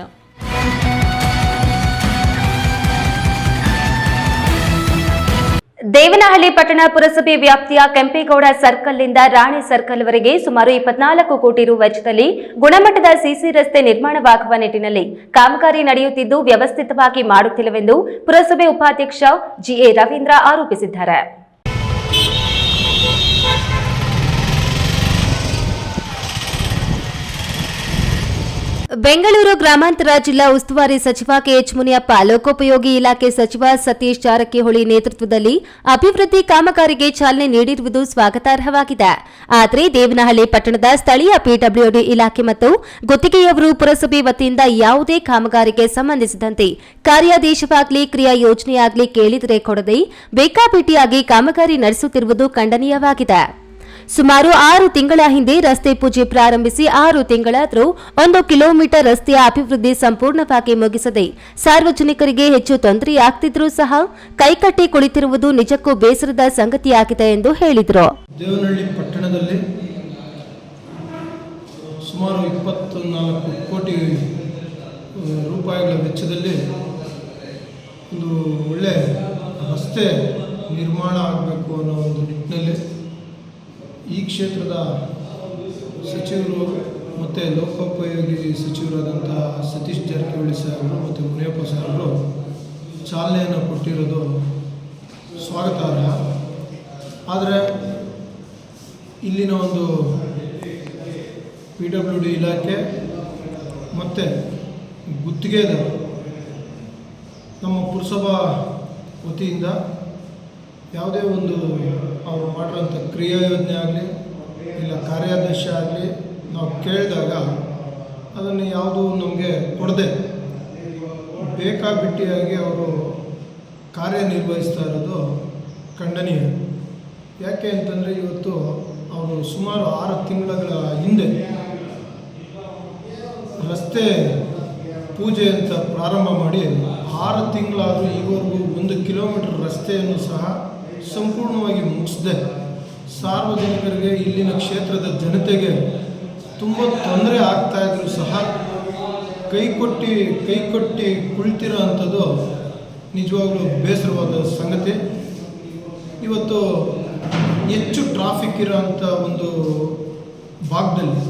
ದೇವನಹಳ್ಳಿ ಪಟ್ಟಣ ಪುರಸಭೆ ವ್ಯಾಪ್ತಿಯ ಕೆಂಪೇಗೌಡ ಸರ್ಕಲ್ನಿಂದ ರಾಣಿ ಸರ್ಕಲ್ವರೆಗೆ ಸುಮಾರು 24 ಕೋಟಿ ರು ವೆಚ್ಚದಲ್ಲಿ ಗುಣಮಟ್ಟದ ಸಿಸಿ ರಸ್ತೆ ನಿರ್ಮಾಣವಾಗುವ ನಿಟ್ಟಿನಲ್ಲಿ ಕಾಮಗಾರಿ ನಡೆಯುತ್ತಿದ್ದು ವ್ಯವಸ್ಥಿತವಾಗಿ ಮಾಡುತ್ತಿಲ್ಲವೆಂದು ಪುರಸಭೆ ಉಪಾಧ್ಯಕ್ಷ GA ರವೀಂದ್ರ ಆರೋಪಿಸಿದ್ದಾರೆ. ಬೆಂಗಳೂರು ಗ್ರಾಮಾಂತರ ಜಿಲ್ಲಾ ಉಸ್ತುವಾರಿ ಸಚಿವ KH ಮುನಿಯಪ್ಪ, ಲೋಕೋಪಯೋಗಿ ಇಲಾಖೆ ಸಚಿವ ಸತೀಶ್ ಜಾರಕಿಹೊಳಿ ನೇತೃತ್ವದಲ್ಲಿ ಅಭಿವೃದ್ಧಿ ಕಾಮಗಾರಿಗೆ ಚಾಲನೆ ನೀಡಿರುವುದು ಸ್ವಾಗತಾರ್ಹವಾಗಿದೆ. ಆದರೆ ದೇವನಹಳ್ಳಿ ಪಟ್ಟಣದ ಸ್ಥಳೀಯ PWD ಇಲಾಖೆ ಮತ್ತು ಗುತ್ತಿಗೆಯವರು ಪುರಸಭೆ ವತಿಯಿಂದ ಯಾವುದೇ ಕಾಮಗಾರಿಗೆ ಸಂಬಂಧಿಸಿದಂತೆ ಕಾರ್ಯಾದೇಶವಾಗಲಿ ಕ್ರಿಯಾ ಯೋಜನೆಯಾಗಲಿ ಕೇಳಿದರೆ ಕೊಡದೆ ಬೇಕಾಬಿಟ್ಟಿಯಾಗಿ ಕಾಮಗಾರಿ ನಡೆಸುತ್ತಿರುವುದು ಖಂಡನೀಯವಾಗಿದೆ. ಸುಮಾರು 6 ತಿಂಗಳ ಹಿಂದೆ ರಸ್ತೆ ಪೂಜೆ ಪ್ರಾರಂಭಿಸಿ 6 ತಿಂಗಳಾದರೂ 1 ಕಿಲೋಮೀಟರ್ ರಸ್ತೆಯ ಅಭಿವೃದ್ಧಿ ಸಂಪೂರ್ಣವಾಗಿ ಮುಗಿಸದೆ ಸಾರ್ವಜನಿಕರಿಗೆ ಹೆಚ್ಚು ತೊಂದರೆಯಾಗ್ತಿದ್ರೂ ಸಹ ಕೈಕಟ್ಟಿ ಕುಳಿತಿರುವುದು ನಿಜಕ್ಕೂ ಬೇಸರದ ಸಂಗತಿಯಾಗಿದೆ ಎಂದು ಹೇಳಿದರು. ದೇವನಹಳ್ಳಿ ಪಟ್ಟಣದಲ್ಲಿ ಸುಮಾರು 24 ಕೋಟಿ ರೂಪಾಯಿಗಳ ವೆಚ್ಚದಲ್ಲಿ ಒಂದು ಒಳ್ಳೆ ರಸ್ತೆ ನಿರ್ಮಾಣ ಆಗಬೇಕು ಅನ್ನೋ ಒಂದು ನಿಟ್ಟಿನಲ್ಲಿ ಈ ಕ್ಷೇತ್ರದ ಸಚಿವರು ಮತ್ತು ಲೋಕೋಪಯೋಗಿ ಸಚಿವರಾದಂಥ ಸತೀಶ್ ಜಾರಕಿಹೊಳಿ ಸಾಹೇಬರು ಮತ್ತು ಮುನಿಯಪ್ಪ ಸಾಹೇಬರು ಚಾಲನೆಯನ್ನು ಕೊಟ್ಟಿರೋದು ಸ್ವಾಗತಾರ್ಹ. ಆದರೆ ಇಲ್ಲಿನ ಒಂದು PWD ಇಲಾಖೆ ಮತ್ತು ಗುತ್ತಿಗೆದಾರರು ನಮ್ಮ ಪುರಸಭಾ ವತಿಯಿಂದ ಯಾವುದೇ ಒಂದು ಅವರು ಮಾಡಿರೋಂಥ ಕ್ರಿಯಾ ಯೋಜನೆ ಆಗಲಿ ಇಲ್ಲ ಕಾರ್ಯಾದೇಶ ಆಗಲಿ ನಾವು ಕೇಳಿದಾಗ ಅದನ್ನು ಯಾವುದೂ ನಮಗೆ ಕೊಡದೆ ಬೇಕಾಬಿಟ್ಟಿಯಾಗಿ ಅವರು ಕಾರ್ಯನಿರ್ವಹಿಸ್ತಾ ಇರೋದು ಖಂಡನೀಯ. ಯಾಕೆ ಅಂತಂದರೆ ಇವತ್ತು ಅವರು ಸುಮಾರು 6 ತಿಂಗಳ ಹಿಂದೆ ರಸ್ತೆ ಪೂಜೆ ಅಂತ ಪ್ರಾರಂಭ ಮಾಡಿ 6 ತಿಂಗಳಾದರೂ ಈವರೆಗೂ 1 ಕಿಲೋಮೀಟರ್ ರಸ್ತೆಯನ್ನು ಸಹ ಸಂಪೂರ್ಣವಾಗಿ ಮುಗಿಸದೆ ಸಾರ್ವಜನಿಕರಿಗೆ, ಇಲ್ಲಿನ ಕ್ಷೇತ್ರದ ಜನತೆಗೆ ತುಂಬ ತೊಂದರೆ ಆಗ್ತಾಯಿದ್ರು ಸಹ ಕೈಕೊಟ್ಟಿ ಕುಳಿತಿರೋ ಅಂಥದ್ದು ನಿಜವಾಗ್ಲೂ ಬೇಸರವಾದ ಸಂಗತಿ. ಇವತ್ತು ಹೆಚ್ಚು ಟ್ರಾಫಿಕ್ ಇರೋಂಥ ಒಂದು ಭಾಗದಲ್ಲಿ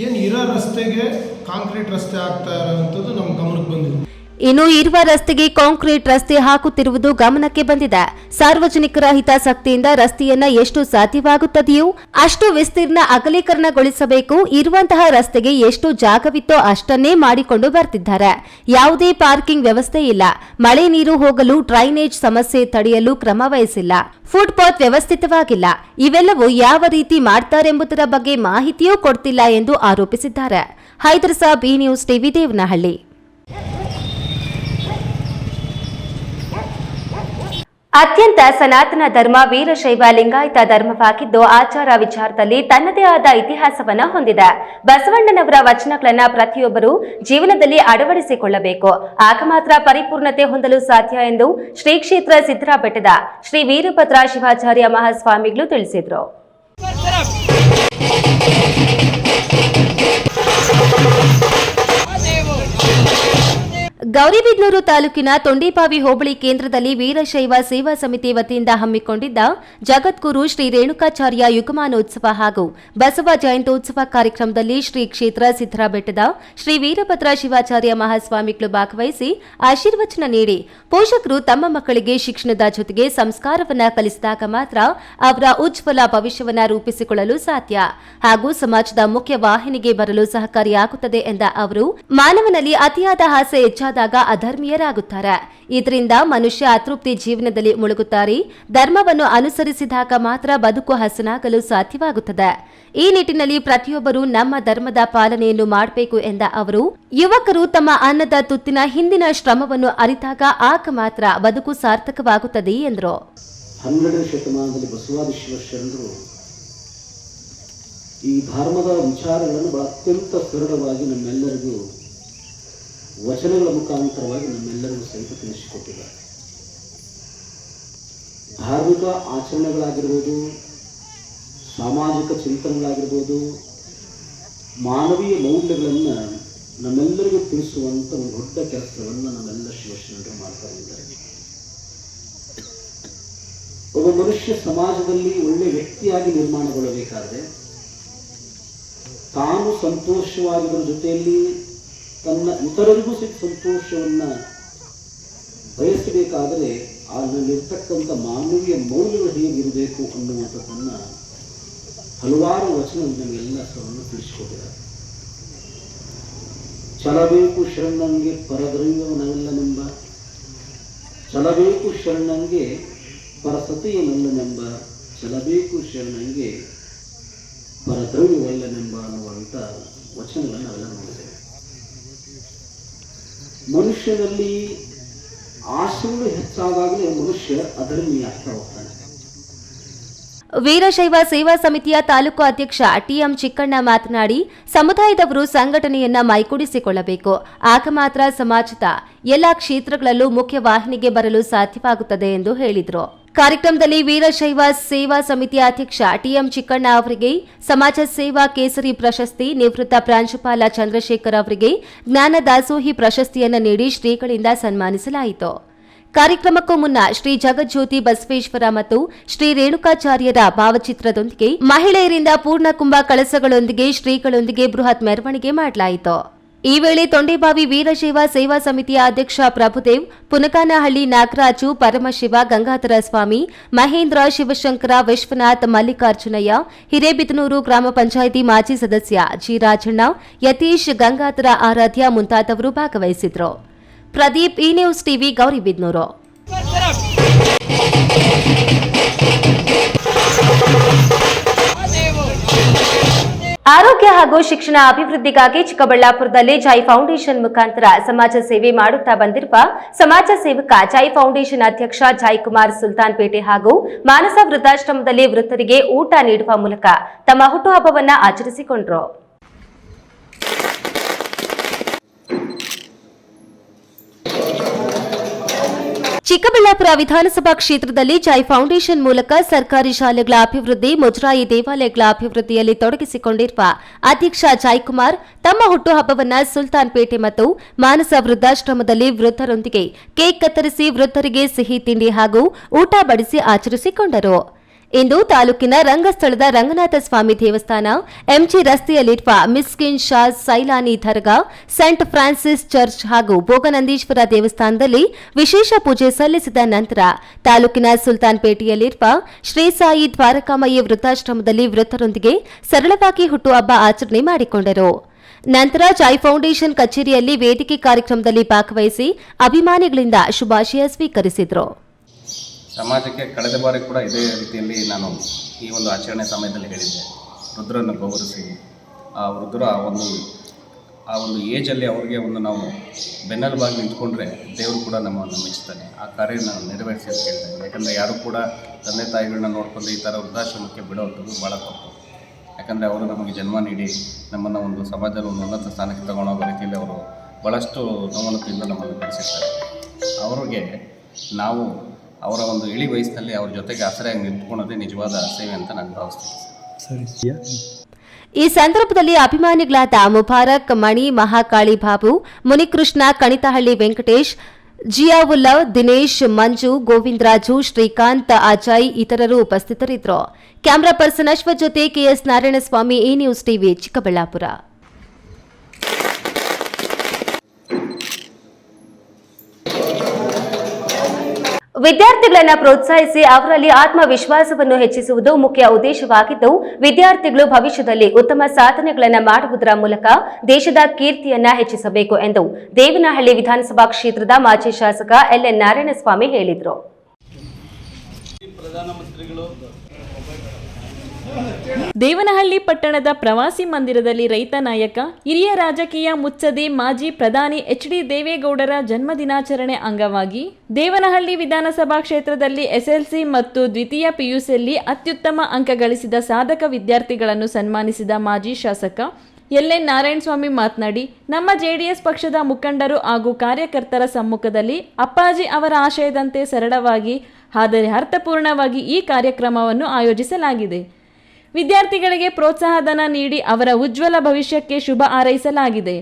ಏನು ಇರೋ ರಸ್ತೆಗೆ ಕಾಂಕ್ರೀಟ್ ರಸ್ತೆ ಆಗ್ತಾ ಇರೋವಂಥದ್ದು ನಮ್ಮ ಗಮನಕ್ಕೆ ಬಂದಿದೆ. ಇನ್ನು ಇರುವ ರಸ್ತೆಗೆ ಕಾಂಕ್ರೀಟ್ ರಸ್ತೆ ಹಾಕುತ್ತಿರುವುದು ಗಮನಕ್ಕೆ ಬಂದಿದೆ. ಸಾರ್ವಜನಿಕರ ಹಿತಾಸಕ್ತಿಯಿಂದ ರಸ್ತೆಯನ್ನ ಎಷ್ಟು ಸಾಧ್ಯವಾಗುತ್ತದೆಯೋ ಅಷ್ಟು ವಿಸ್ತೀರ್ಣ ಅಗಲೀಕರಣಗೊಳಿಸಬೇಕು. ಇರುವಂತಹ ರಸ್ತೆಗೆ ಎಷ್ಟು ಜಾಗವಿತ್ತೋ ಅಷ್ಟನ್ನೇ ಮಾಡಿಕೊಂಡು ಬರ್ತಿದ್ದಾರೆ. ಯಾವುದೇ ಪಾರ್ಕಿಂಗ್ ವ್ಯವಸ್ಥೆ ಇಲ್ಲ. ಮಳೆ ನೀರು ಹೋಗಲು ಡ್ರೈನೇಜ್ ಸಮಸ್ಯೆ ತಡೆಯಲು ಕ್ರಮ ವಹಿಸಿಲ್ಲ. ಫುಟ್ಪಾತ್ ವ್ಯವಸ್ಥಿತವಾಗಿಲ್ಲ. ಇವೆಲ್ಲವೂ ಯಾವ ರೀತಿ ಮಾಡ್ತಾರೆಂಬುದರ ಬಗ್ಗೆ ಮಾಹಿತಿಯೂ ಕೊಡ್ತಿಲ್ಲ ಎಂದು ಆರೋಪಿಸಿದ್ದಾರೆ. ಹೈದರ್ ಸಾಬ್, ಈ ನ್ಯೂಸ್ ಟಿವಿ, ದೇವನಹಳ್ಳಿ. ಅತ್ಯಂತ ಸನಾತನ ಧರ್ಮ ವೀರಶೈವ ಲಿಂಗಾಯತ ಧರ್ಮವಾಗಿದ್ದು ಆಚಾರ ವಿಚಾರದಲ್ಲಿ ತನ್ನದೇ ಆದ ಇತಿಹಾಸವನ್ನ ಹೊಂದಿದೆ. ಬಸವಣ್ಣನವರ ವಚನಗಳನ್ನ ಪ್ರತಿಯೊಬ್ಬರು ಜೀವನದಲ್ಲಿ ಅಳವಡಿಸಿಕೊಳ್ಳಬೇಕು. ಆಗ ಮಾತ್ರ ಪರಿಪೂರ್ಣತೆ ಹೊಂದಲು ಸಾಧ್ಯ ಎಂದು ಶ್ರೀ ಕ್ಷೇತ್ರ ಸಿದ್ದರಾಬೆಟ್ಟದ ಶ್ರೀ ವೀರಭದ್ರ ಶಿವಾಚಾರ್ಯ ಮಹಾಸ್ವಾಮಿಗಳು ತಿಳಿಸಿದರು. ಗೌರಿಬಿದನೂರು ತಾಲೂಕಿನ ತೊಂಡೇಬಾವಿ ಹೋಬಳಿ ಕೇಂದ್ರದಲ್ಲಿ ವೀರಶೈವ ಸೇವಾ ಸಮಿತಿ ವತಿಯಿಂದ ಹಮ್ಮಿಕೊಂಡಿದ್ದ ಜಗದ್ಗುರು ಶ್ರೀ ರೇಣುಕಾಚಾರ್ಯ ಯುಗಮಾನೋತ್ಸವ ಹಾಗೂ ಬಸವ ಜಯಂತ್ಯೋತ್ಸವ ಕಾರ್ಯಕ್ರಮದಲ್ಲಿ ಶ್ರೀ ಕ್ಷೇತ್ರ ಸಿದ್ದರಾಬೆಟ್ಟದ ಶ್ರೀ ವೀರಭದ್ರ ಶಿವಾಚಾರ್ಯ ಮಹಾಸ್ವಾಮಿಗಳು ಭಾಗವಹಿಸಿ ಆಶೀರ್ವಚನ ನೀಡಿ, ಪೋಷಕರು ತಮ್ಮ ಮಕ್ಕಳಿಗೆ ಶಿಕ್ಷಣದ ಜೊತೆಗೆ ಸಂಸ್ಕಾರವನ್ನ ಕಲಿಸಿದಾಗ ಮಾತ್ರ ಅವರ ಉಜ್ವಲ ಭವಿಷ್ಯವನ್ನ ರೂಪಿಸಿಕೊಳ್ಳಲು ಸಾಧ್ಯ ಹಾಗೂ ಸಮಾಜದ ಮುಖ್ಯ ವಾಹಿನಿಗೆ ಬರಲು ಸಹಕಾರಿಯಾಗುತ್ತದೆ ಎಂದ ಅವರು, ಮಾನವನಲ್ಲಿ ಅತಿಯಾದ ಆಸೆ ಹೆಚ್ಚಾದಾಗ ಮಾಡಿದಾಗ ಅಧರ್ಮೀಯರಾಗುತ್ತಾರೆ. ಇದರಿಂದ ಮನುಷ್ಯ ಅತೃಪ್ತಿ ಜೀವನದಲ್ಲಿ ಮುಳುಗುತ್ತಾರೆ. ಧರ್ಮವನ್ನು ಅನುಸರಿಸಿದಾಗ ಮಾತ್ರ ಬದುಕು ಹಸನಾಗಲು ಸಾಧ್ಯವಾಗುತ್ತದೆ. ಈ ನಿಟ್ಟಿನಲ್ಲಿ ಪ್ರತಿಯೊಬ್ಬರೂ ನಮ್ಮ ಧರ್ಮದ ಪಾಲನೆಯನ್ನು ಮಾಡಬೇಕು ಎಂದ ಅವರು, ಯುವಕರು ತಮ್ಮ ಅನ್ನದ ತುತ್ತಿನ ಹಿಂದಿನ ಶ್ರಮವನ್ನು ಅರಿತಾಗ ಆಗ ಮಾತ್ರ ಬದುಕು ಸಾರ್ಥಕವಾಗುತ್ತದೆ ಎಂದರು. 12ನೇ ಶತಮಾನದಲ್ಲಿ ಬಸವಾದಿ ಶಿವಶರಣರು ಈ ಧರ್ಮದ ವಿಚಾರಗಳನ್ನು ಬಹಳ ಅತ್ಯಂತ ಸರಳವಾಗಿ ನಮ್ಮೆಲ್ಲರಿಗೂ ವಚನಗಳ ಮುಖಾಂತರವಾಗಿ ನಮ್ಮೆಲ್ಲರಿಗೂ ಸಹಿತ ತಿಳಿಸಿಕೊಟ್ಟಿದ್ದಾರೆ. ಧಾರ್ಮಿಕ ಆಚರಣೆಗಳಾಗಿರ್ಬೋದು, ಸಾಮಾಜಿಕ ಚಿಂತನೆಗಳಾಗಿರ್ಬೋದು, ಮಾನವೀಯ ಮೌಲ್ಯಗಳನ್ನು ನಮ್ಮೆಲ್ಲರಿಗೂ ತಿಳಿಸುವಂಥ ಒಂದು ದೊಡ್ಡ ಕೆಲಸವನ್ನು ನಮ್ಮೆಲ್ಲ ಶಿವಶರಣರು ಮಾಡ್ತಾ ಇದ್ದಾರೆ. ಒಬ್ಬ ಮನುಷ್ಯ ಸಮಾಜದಲ್ಲಿ ಒಳ್ಳೆಯ ವ್ಯಕ್ತಿಯಾಗಿ ನಿರ್ಮಾಣಗೊಳ್ಳಬೇಕಾದ್ರೆ ತಾನು ಸಂತೋಷವಾಗಿದ್ದರ ಜೊತೆಯಲ್ಲಿ ತನ್ನ ಇತರರಿಗೂ ಸಂತೋಷವನ್ನು ಬಯಸಬೇಕಾದರೆ ಅಲ್ಲಿರ್ತಕ್ಕಂಥ ಮಾನವೀಯ ಮೌಲ್ಯಗಳು ಹೇಗಿರಬೇಕು ಅನ್ನುವಂಥದ್ದನ್ನು ಹಲವಾರು ವಚನ ನಮಗೆಲ್ಲ ಸವನ್ನು ತಿಳಿಸಿಕೊಟ್ಟಿದ್ದಾರೆ. ಚಲಬೇಕು ಶರಣಂಗೆ ಪರದ್ರವ್ಯವನಲ್ಲನೆಂಬ, ಚಲಬೇಕು ಶರಣಂಗೆ ಪರಸತಿಯನಲ್ಲನೆಂಬ, ಚಲಬೇಕು ಶರಣಂಗೆ ಪರದ್ರವ್ಯವಲ್ಲನೆಂಬ ಅನ್ನುವಂಥ ವಚನಗಳನ್ನು ನಾವೆಲ್ಲ ನೋಡಿದ್ದೇವೆ. ಮನುಷ್ಯನಲ್ಲಿ ಆಶೆಗಳು ಹೆಚ್ಚಾದಾಗಲೇ ಮನುಷ್ಯ ಅಧರ್ಮೀಯ ಆಗ್ತಾ ಹೋಗ್ತಾನೆ. ವೀರಶೈವ ಸೇವಾ ಸಮಿತಿಯ ತಾಲೂಕು ಅಧ್ಯಕ್ಷ ಟಿಎಂ ಚಿಕ್ಕಣ್ಣ ಮಾತನಾಡಿ, ಸಮುದಾಯದವರು ಸಂಘಟನೆಯನ್ನ ಮೈಗೂಡಿಸಿಕೊಳ್ಳಬೇಕು. ಆಗ ಮಾತ್ರ ಸಮಾಜದ ಎಲ್ಲಾ ಕ್ಷೇತ್ರಗಳಲ್ಲೂ ಮುಖ್ಯವಾಹಿನಿಗೆ ಬರಲು ಸಾಧ್ಯವಾಗುತ್ತದೆ ಎಂದು ಹೇಳಿದರು. ಕಾರ್ಯಕ್ರಮದಲ್ಲಿ ವೀರಶೈವ ಸೇವಾ ಸಮಿತಿಯ ಅಧ್ಯಕ್ಷ ಟಿಎಂ ಚಿಕ್ಕಣ್ಣ ಅವರಿಗೆ ಸಮಾಜ ಸೇವಾ ಕೇಸರಿ ಪ್ರಶಸ್ತಿ, ನಿವೃತ್ತ ಪ್ರಾಂಶುಪಾಲ ಚಂದ್ರಶೇಖರ್ ಅವರಿಗೆ ಜ್ಞಾನ ದಾಸೋಹಿ ಪ್ರಶಸ್ತಿಯನ್ನು ನೀಡಿ ಶ್ರೀಗಳಿಂದ ಸನ್ಮಾನಿಸಲಾಯಿತು. ಕಾರ್ಯಕ್ರಮಕ್ಕೂ ಮುನ್ನ ಶ್ರೀ ಜಗಜ್ಯೋತಿ ಬಸವೇಶ್ವರ ಮತ್ತು ಶ್ರೀ ರೇಣುಕಾಚಾರ್ಯರ ಭಾವಚಿತ್ರದೊಂದಿಗೆ ಮಹಿಳೆಯರಿಂದ ಪೂರ್ಣಕುಂಭ ಕಳಸಗಳೊಂದಿಗೆ ಶ್ರೀಗಳೊಂದಿಗೆ ಬೃಹತ್ ಮೆರವಣಿಗೆ ಮಾಡಲಾಯಿತು. ಈ ವೇಳೆ ತೊಂಡೇಬಾವಿ ವೀರಶೈವ ಸೇವಾ ಸಮಿತಿಯ ಅಧ್ಯಕ್ಷ ಪ್ರಭುದೇವ್, ಪುನಕಾನಹಳ್ಳಿ ನಾಗರಾಜು, ಪರಮಶಿವ, ಗಂಗಾಧರ ಸ್ವಾಮಿ, ಮಹೇಂದ್ರ, ಶಿವಶಂಕರ, ವಿಶ್ವನಾಥ್, ಮಲ್ಲಿಕಾರ್ಜುನಯ್ಯ, ಹಿರೇಬಿದನೂರು ಗ್ರಾಮ ಪಂಚಾಯಿತಿ ಮಾಜಿ ಸದಸ್ಯ ಜಿ ರಾಜಣ್ಣ, ಯತೀಶ್, ಗಂಗಾಧರ ಆರಾಧ್ಯ ಮುಂತಾದವರು ಭಾಗವಹಿಸಿದ್ರು. ಪ್ರದೀಪ್, ಈ ನ್ಯೂಸ್ ಟಿವಿ, ಗೌರಿಬಿದನೂರು. ಆರೋಗ್ಯ ಹಾಗೂ ಶಿಕ್ಷಣ ಅಭಿವೃದ್ಧಿಗಾಗಿ ಚಿಕ್ಕಬಳ್ಳಾಪುರದಲ್ಲಿ ಜೈ ಫೌಂಡೇಶನ್ ಮುಖಾಂತರ ಸಮಾಜ ಸೇವೆ ಮಾಡುತ್ತಾ ಬಂದಿರುವ ಸಮಾಜ ಸೇವಕ ಜೈ ಫೌಂಡೇಶನ್ ಅಧ್ಯಕ್ಷ ಜೈಕುಮಾರ್ ಸುಲ್ತಾನ್ಪೇಟೆ ಹಾಗೂ ಮಾನಸ ವೃದ್ಧಾಶ್ರಮದಲ್ಲಿ ವೃದ್ಧರಿಗೆ ಊಟ ನೀಡುವ ಮೂಲಕ ತಮ್ಮ ಹುಟ್ಟುಹಬ್ಬವನ್ನು ಆಚರಿಸಿಕೊಂಡರು. ಚಿಕ್ಕಬಳ್ಳಾಪುರ ವಿಧಾನಸಭಾ ಕ್ಷೇತ್ರದಲ್ಲಿ ಜೈ ಫೌಂಡೇಶನ್ ಮೂಲಕ ಸರ್ಕಾರಿ ಶಾಲೆಗಳ ಅಭಿವೃದ್ಧಿ, ಮುಜರಾಯಿ ದೇವಾಲಯಗಳ ಅಭಿವೃದ್ಧಿಯಲ್ಲಿ ತೊಡಗಿಸಿಕೊಂಡಿರುವ ಅಧ್ಯಕ್ಷ ಜೈಕುಮಾರ್ ತಮ್ಮ ಹುಟ್ಟುಹಬ್ಬವನ್ನು ಸುಲ್ತಾನ್ಪೇಟೆ ಮತ್ತು ಮಾನಸ ವೃದ್ಧಾಶ್ರಮದಲ್ಲಿ ವೃದ್ಧರೊಂದಿಗೆ ಕೇಕ್ ಕತ್ತರಿಸಿ ವೃದ್ಧರಿಗೆ ಸಿಹಿ ತಿಂಡಿ ಹಾಗೂ ಊಟ ಬಡಿಸಿ ಆಚರಿಸಿಕೊಂಡರು. ಇಂದು ತಾಲೂಕಿನ ರಂಗಸ್ಥಳದ ರಂಗನಾಥ ಸ್ವಾಮಿ ದೇವಸ್ಥಾನ, ಎಂಜಿ ರಸ್ತೆಯಲ್ಲಿರುವ ಮಿಸ್ಕಿನ್ ಶಾ ಸೈಲಾನಿ ದರ್ಗಾ, ಸೆಂಟ್ ಫ್ರಾನ್ಸಿಸ್ ಚರ್ಚ್ ಹಾಗೂ ಭೋಗನಂದೀಶ್ವರ ದೇವಸ್ಥಾನದಲ್ಲಿ ವಿಶೇಷ ಪೂಜೆ ಸಲ್ಲಿಸಿದ ನಂತರ ತಾಲೂಕಿನ ಸುಲ್ತಾನ್ಪೇಟೆಯಲ್ಲಿರುವ ಶ್ರೀ ಸಾಯಿ ದ್ವಾರಕಾಮಯಿ ವೃದ್ಧಾಶ್ರಮದಲ್ಲಿ ವೃದ್ಧರೊಂದಿಗೆ ಸರಳವಾಗಿ ಹುಟ್ಟುಹಬ್ಬ ಆಚರಣೆ ಮಾಡಿಕೊಂಡರು. ನಂತರ ಜೈ ಫೌಂಡೇಶನ್ ಕಚೇರಿಯಲ್ಲಿ ವೇದಿಕೆ ಕಾರ್ಯಕ್ರಮದಲ್ಲಿ ಭಾಗವಹಿಸಿ ಅಭಿಮಾನಿಗಳಿಂದ ಶುಭಾಶಯ ಸ್ವೀಕರಿಸಿದರು. ಸಮಾಜಕ್ಕೆ ಕಳೆದ ಬಾರಿ ಕೂಡ ಇದೇ ರೀತಿಯಲ್ಲಿ ನಾನು ಈ ಒಂದು ಆಚರಣೆ ಸಮಯದಲ್ಲಿ ಹೇಳಿದ್ದೆ, ವೃದ್ಧರನ್ನು ಗೌರವಿಸಿ ಆ ವೃದ್ಧರ ಆ ಒಂದು ಏಜಲ್ಲಿ ಅವ್ರಿಗೆ ಒಂದು ನಾವು ಬೆನ್ನೆಲುಬಾಗಿ ನಿಂತ್ಕೊಂಡ್ರೆ ದೇವರು ಕೂಡ ನಮ್ಮನ್ನು ಮೆಚ್ಚುತ್ತಾನೆ. ಆ ಕಾರ್ಯ ನಾನು ನೆರವೇರಿಸಿ ಅಂತ ಹೇಳ್ತೇನೆ. ಯಾಕಂದರೆ ಯಾರೂ ಕೂಡ ತಂದೆ ತಾಯಿಗಳನ್ನ ನೋಡಿಕೊಂಡು ಈ ಥರ ವೃದ್ಧಾಶ್ರಮಕ್ಕೆ ಬಿಡುವಂಥದ್ದು ಭಾಳ ತಪ್ಪು. ಯಾಕಂದರೆ ಅವರು ನಮಗೆ ಜನ್ಮ ನೀಡಿ ನಮ್ಮನ್ನು ಒಂದು ಸಮಾಜದಲ್ಲಿ ಒಂದು ಉನ್ನತ ಸ್ಥಾನಕ್ಕೆ ತಗೊಂಡೋಗೋ ರೀತಿಯಲ್ಲಿ ಅವರು ಭಾಳಷ್ಟು ನೋವನತೆಯಿಂದ ನಮ್ಮನ್ನು ಬೆಳೆಸಿರ್ತಾರೆ. ಅವರಿಗೆ ನಾವು ಅವರ ಒಂದು ಇಳಿ ವಯಸ್ಸಿನಲ್ಲಿ ಅವ್ರ ಜೊತೆಗೆ ಆಸರೆಯಾಗಿ ನಿಂತ್ಕೊಳ್ಳೋದೇ ನಿಜವಾದ ಸೇವೆ ಅಂತ ನಾನು ಭಾವಿಸ್ತೀನಿ. ಈ ಸಂದರ್ಭದಲ್ಲಿ ಅಭಿಮಾನಿಗಳಾದ ಮುಬಾರಕ್, ಮಣಿ, ಮಹಾಕಾಳಿ ಬಾಬು, ಮುನಿಕೃಷ್ಣ, ಕಣಿತಹಳ್ಳಿ ವೆಂಕಟೇಶ್, ಜಿಯಾವುಲ್ಲಾ, ದಿನೇಶ್, ಮಂಜು, ಗೋವಿಂದರಾಜು, ಶ್ರೀಕಾಂತ್, ಅಜಯ್ ಇತರರು ಉಪಸ್ಥಿತರಿದ್ದರು. ಕ್ಯಾಮರಾ ಪರ್ಸನ್ ಅಶ್ವಥ್ ಜೊತೆ ಕೆಎಸ್ ನಾರಾಯಣಸ್ವಾಮಿ, ಈ ನ್ಯೂಸ್ ಟಿವಿ, ಚಿಕ್ಕಬಳ್ಳಾಪುರ. ವಿದ್ಯಾರ್ಥಿಗಳನ್ನು ಪ್ರೋತ್ಸಾಹಿಸಿ ಅವರಲ್ಲಿ ಆತ್ಮವಿಶ್ವಾಸವನ್ನು ಹೆಚ್ಚಿಸುವುದು ಮುಖ್ಯ ಉದ್ದೇಶವಾಗಿದ್ದು, ವಿದ್ಯಾರ್ಥಿಗಳು ಭವಿಷ್ಯದಲ್ಲಿ ಉತ್ತಮ ಸಾಧನೆಗಳನ್ನು ಮಾಡುವುದರ ಮೂಲಕ ದೇಶದ ಕೀರ್ತಿಯನ್ನ ಹೆಚ್ಚಿಸಬೇಕು ಎಂದು ದೇವನಹಳ್ಳಿ ವಿಧಾನಸಭಾ ಕ್ಷೇತ್ರದ ಮಾಜಿ ಶಾಸಕ ಎಲ್ಎನ್ ನಾರಾಯಣಸ್ವಾಮಿ ಹೇಳಿದರು. ದೇವನಹಳ್ಳಿ ಪಟ್ಟಣದ ಪ್ರವಾಸಿ ಮಂದಿರದಲ್ಲಿ ರೈತ ನಾಯಕ, ಹಿರಿಯ ರಾಜಕೀಯ ಮುತ್ಸದಿ, ಮಾಜಿ ಪ್ರಧಾನಿ ಎಚ್.ಡಿ. ದೇವೇಗೌಡರ ಜನ್ಮದಿನಾಚರಣೆ ಅಂಗವಾಗಿ ದೇವನಹಳ್ಳಿ ವಿಧಾನಸಭಾ ಕ್ಷೇತ್ರದಲ್ಲಿ ಎಸ್ಎಲ್ಸಿ ಮತ್ತು ದ್ವಿತೀಯ ಪಿಯುಸಿಯಲ್ಲಿ ಅತ್ಯುತ್ತಮ ಅಂಕ ಗಳಿಸಿದ ಸಾಧಕ ವಿದ್ಯಾರ್ಥಿಗಳನ್ನು ಸನ್ಮಾನಿಸಿದ ಮಾಜಿ ಶಾಸಕ ಎಲ್ಎನ್ ನಾರಾಯಣಸ್ವಾಮಿ ಮಾತನಾಡಿ, ನಮ್ಮ ಜೆಡಿಎಸ್ ಪಕ್ಷದ ಮುಖಂಡರು ಹಾಗೂ ಕಾರ್ಯಕರ್ತರ ಸಮ್ಮುಖದಲ್ಲಿ ಅಪ್ಪಾಜಿ ಅವರ ಆಶಯದಂತೆ ಸರಳವಾಗಿ ಆದರೆ ಅರ್ಥಪೂರ್ಣವಾಗಿ ಈ ಕಾರ್ಯಕ್ರಮವನ್ನು ಆಯೋಜಿಸಲಾಗಿದೆ. ವಿದ್ಯಾರ್ಥಿಗಳಿಗೆ ಪ್ರೋತ್ಸಾಹಧನ ನೀಡಿ ಅವರ ಉಜ್ವಲ ಭವಿಷ್ಯಕ್ಕೆ ಶುಭ ಹಾರೈಸಲಾಗಿದೆ.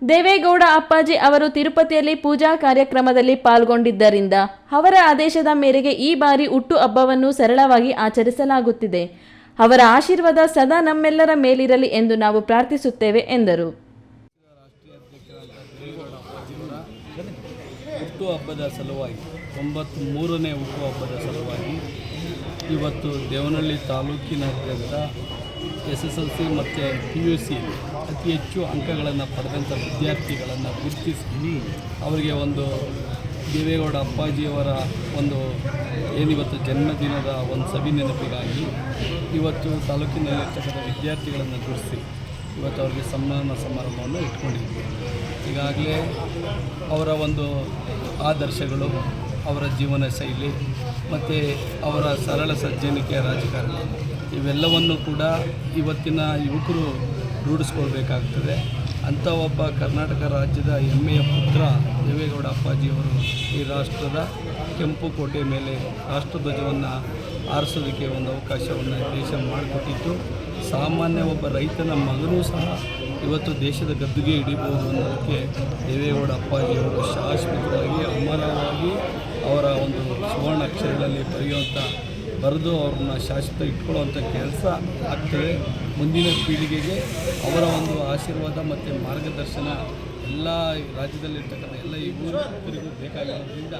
ದೇವೇಗೌಡ ಅಪ್ಪಾಜಿ ಅವರು ತಿರುಪತಿಯಲ್ಲಿ ಪೂಜಾ ಕಾರ್ಯಕ್ರಮದಲ್ಲಿ ಪಾಲ್ಗೊಂಡಿದ್ದರಿಂದ ಅವರ ಆದೇಶದ ಮೇರೆಗೆ ಈ ಬಾರಿ ಹುಟ್ಟು ಹಬ್ಬವನ್ನು ಸರಳವಾಗಿ ಆಚರಿಸಲಾಗುತ್ತಿದೆ. ಅವರ ಆಶೀರ್ವಾದ ಸದಾ ನಮ್ಮೆಲ್ಲರ ಮೇಲಿರಲಿ ಎಂದು ನಾವು ಪ್ರಾರ್ಥಿಸುತ್ತೇವೆ ಎಂದರು. ಹುಟ್ಟುಹಬ್ಬದ ಸಲುವಾಗಿ 93ನೇ ಹುಟ್ಟುಹಬ್ಬದ ಸಲುವಾಗಿ ಇವತ್ತು ದೇವನಹಳ್ಳಿ ತಾಲೂಕಿನಾದ್ಯಂತ SSLC ಮತ್ತು PUC ಅತಿ ಹೆಚ್ಚು ಅಂಕಗಳನ್ನು ಪಡೆದಂಥ ವಿದ್ಯಾರ್ಥಿಗಳನ್ನು ಗುರುತಿಸಿ ಅವರಿಗೆ ಒಂದು ದೇವೇಗೌಡ ಅಪ್ಪಾಜಿಯವರ ಒಂದು ಏನಿವತ್ತು ಜನ್ಮದಿನದ ಒಂದು ಸವಿ ನೆನಪಿಗಾಗಿ ಇವತ್ತು ತಾಲೂಕಿನಲ್ಲಿರ್ತಕ್ಕಂಥ ವಿದ್ಯಾರ್ಥಿಗಳನ್ನು ಗುರುತಿಸಿ ಇವತ್ತು ಅವರಿಗೆ ಸನ್ಮಾನ ಸಮಾರಂಭವನ್ನು ಇಟ್ಕೊಂಡಿದ್ವಿ. ಈಗಾಗಲೇ ಅವರ ಒಂದು ಆದರ್ಶಗಳು, ಅವರ ಜೀವನ ಶೈಲಿ ಮತ್ತು ಅವರ ಸರಳ ಸಜ್ಜನಿಕೆಯ ರಾಜಕಾರಣ ಇವೆಲ್ಲವನ್ನು ಕೂಡ ಇವತ್ತಿನ ಯುವಕರು ರೂಢಿಸ್ಕೊಳ್ಬೇಕಾಗ್ತದೆ. ಅಂಥ ಒಬ್ಬ ಕರ್ನಾಟಕ ರಾಜ್ಯದ ಹೆಮ್ಮೆಯ ಪುತ್ರ ದೇವೇಗೌಡ ಅಪ್ಪಾಜಿಯವರು ಈ ರಾಷ್ಟ್ರದ ಕೆಂಪು ಕೋಟೆ ಮೇಲೆ ರಾಷ್ಟ್ರಧ್ವಜವನ್ನು ಆರಿಸೋದಕ್ಕೆ ಒಂದು ಅವಕಾಶವನ್ನು ದೇಶ ಮಾಡಿಕೊಟ್ಟಿತ್ತು. ಸಾಮಾನ್ಯ ಒಬ್ಬ ರೈತನ ಮಗನೂ ಸಹ ಇವತ್ತು ದೇಶದ ಗದ್ದುಗೆ ಹಿಡಿಬೋದು ಅನ್ನೋದಕ್ಕೆ ದೇವೇಗೌಡ ಅಪ್ಪಾಜಿಯವರು ಶಾಶ್ವತವಾಗಿ ಅಮರವಾಗಿ ಅವರ ಒಂದು ಸುವರ್ಣ ಅಕ್ಷರಗಳಲ್ಲಿ ಬರೆದು ಅವ್ರನ್ನ ಶಾಶ್ವತ ಇಟ್ಕೊಳ್ಳುವಂಥ ಕೆಲಸ ಆಗ್ತದೆ. ಮುಂದಿನ ಪೀಳಿಗೆಗೆ ಅವರ ಒಂದು ಆಶೀರ್ವಾದ ಮತ್ತು ಮಾರ್ಗದರ್ಶನ ಎಲ್ಲ ರಾಜ್ಯದಲ್ಲಿರ್ತಕ್ಕಂಥ ಎಲ್ಲ ಯುವಕರಿಗೂ ಬೇಕಾಗಿರೋದ್ರಿಂದ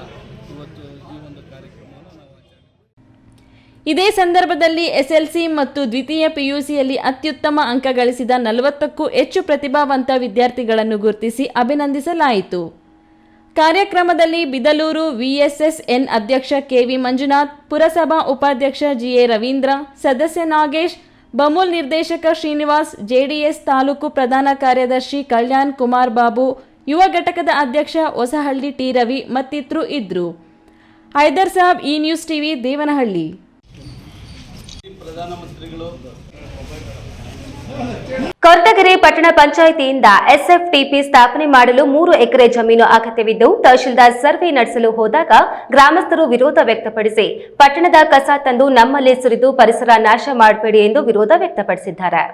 ಇವತ್ತು ಈ ಒಂದು ಕಾರ್ಯಕ್ರಮವನ್ನು ನಾವು ಇದೇ ಸಂದರ್ಭದಲ್ಲಿ ಎಸ್ಎಲ್ಸಿ ಮತ್ತು ದ್ವಿತೀಯ ಪಿಯುಸಿಯಲ್ಲಿ ಅತ್ಯುತ್ತಮ ಅಂಕ ಗಳಿಸಿದ 40ಕ್ಕೂ ಹೆಚ್ಚು ಪ್ರತಿಭಾವಂತ ವಿದ್ಯಾರ್ಥಿಗಳನ್ನು ಗುರುತಿಸಿ ಅಭಿನಂದಿಸಲಾಯಿತು. ಕಾರ್ಯಕ್ರಮದಲ್ಲಿ ಬಿದಲೂರು VSSN ಅಧ್ಯಕ್ಷ KV ಮಂಜುನಾಥ್, ಪುರಸಭಾ ಉಪಾಧ್ಯಕ್ಷ GA ರವೀಂದ್ರ, ಸದಸ್ಯ ನಾಗೇಶ್, ಬಮೂಲ್ ನಿರ್ದೇಶಕ ಶ್ರೀನಿವಾಸ್, JDS ತಾಲೂಕು ಪ್ರಧಾನ ಕಾರ್ಯದರ್ಶಿ ಕಲ್ಯಾಣ್ ಕುಮಾರ್ ಬಾಬು, ಯುವ ಘಟಕದ ಅಧ್ಯಕ್ಷ ಹೊಸಹಳ್ಳಿ T ರವಿ ಮತ್ತಿತರರು ಇದ್ದರು. ಹೈದರ್ ಸಾಬ್, ಈ ನ್ಯೂಸ್ ಟಿವಿ, ದೇವನಹಳ್ಳಿ. ಪ್ರಧಾನಮಂತ್ರಿಗಳು ಕೊರಟಗೆರೆ ಪಟ್ಟಣ ಪಂಚಾಯಿತಿಯಿಂದ SFTP ಸ್ಥಾಪನೆ ಮಾಡಲು 3 ಎಕರೆ ಜಮೀನು ಅಗತ್ಯವಿದ್ದು, ತಹಶೀಲ್ದಾರ್ ಸರ್ವೆ ನಡೆಸಲು ಹೋದಾಗ ಗ್ರಾಮಸ್ಥರು ವಿರೋಧ ವ್ಯಕ್ತಪಡಿಸಿ ಪಟ್ಟಣದ ಕಸ ತಂದು ನಮ್ಮಲ್ಲಿ ಸುರಿದು ಪರಿಸರ ನಾಶ ಮಾಡಬೇಡಿ ಎಂದು ವಿರೋಧ ವ್ಯಕ್ತಪಡಿಸಿದ್ದಾರೆ.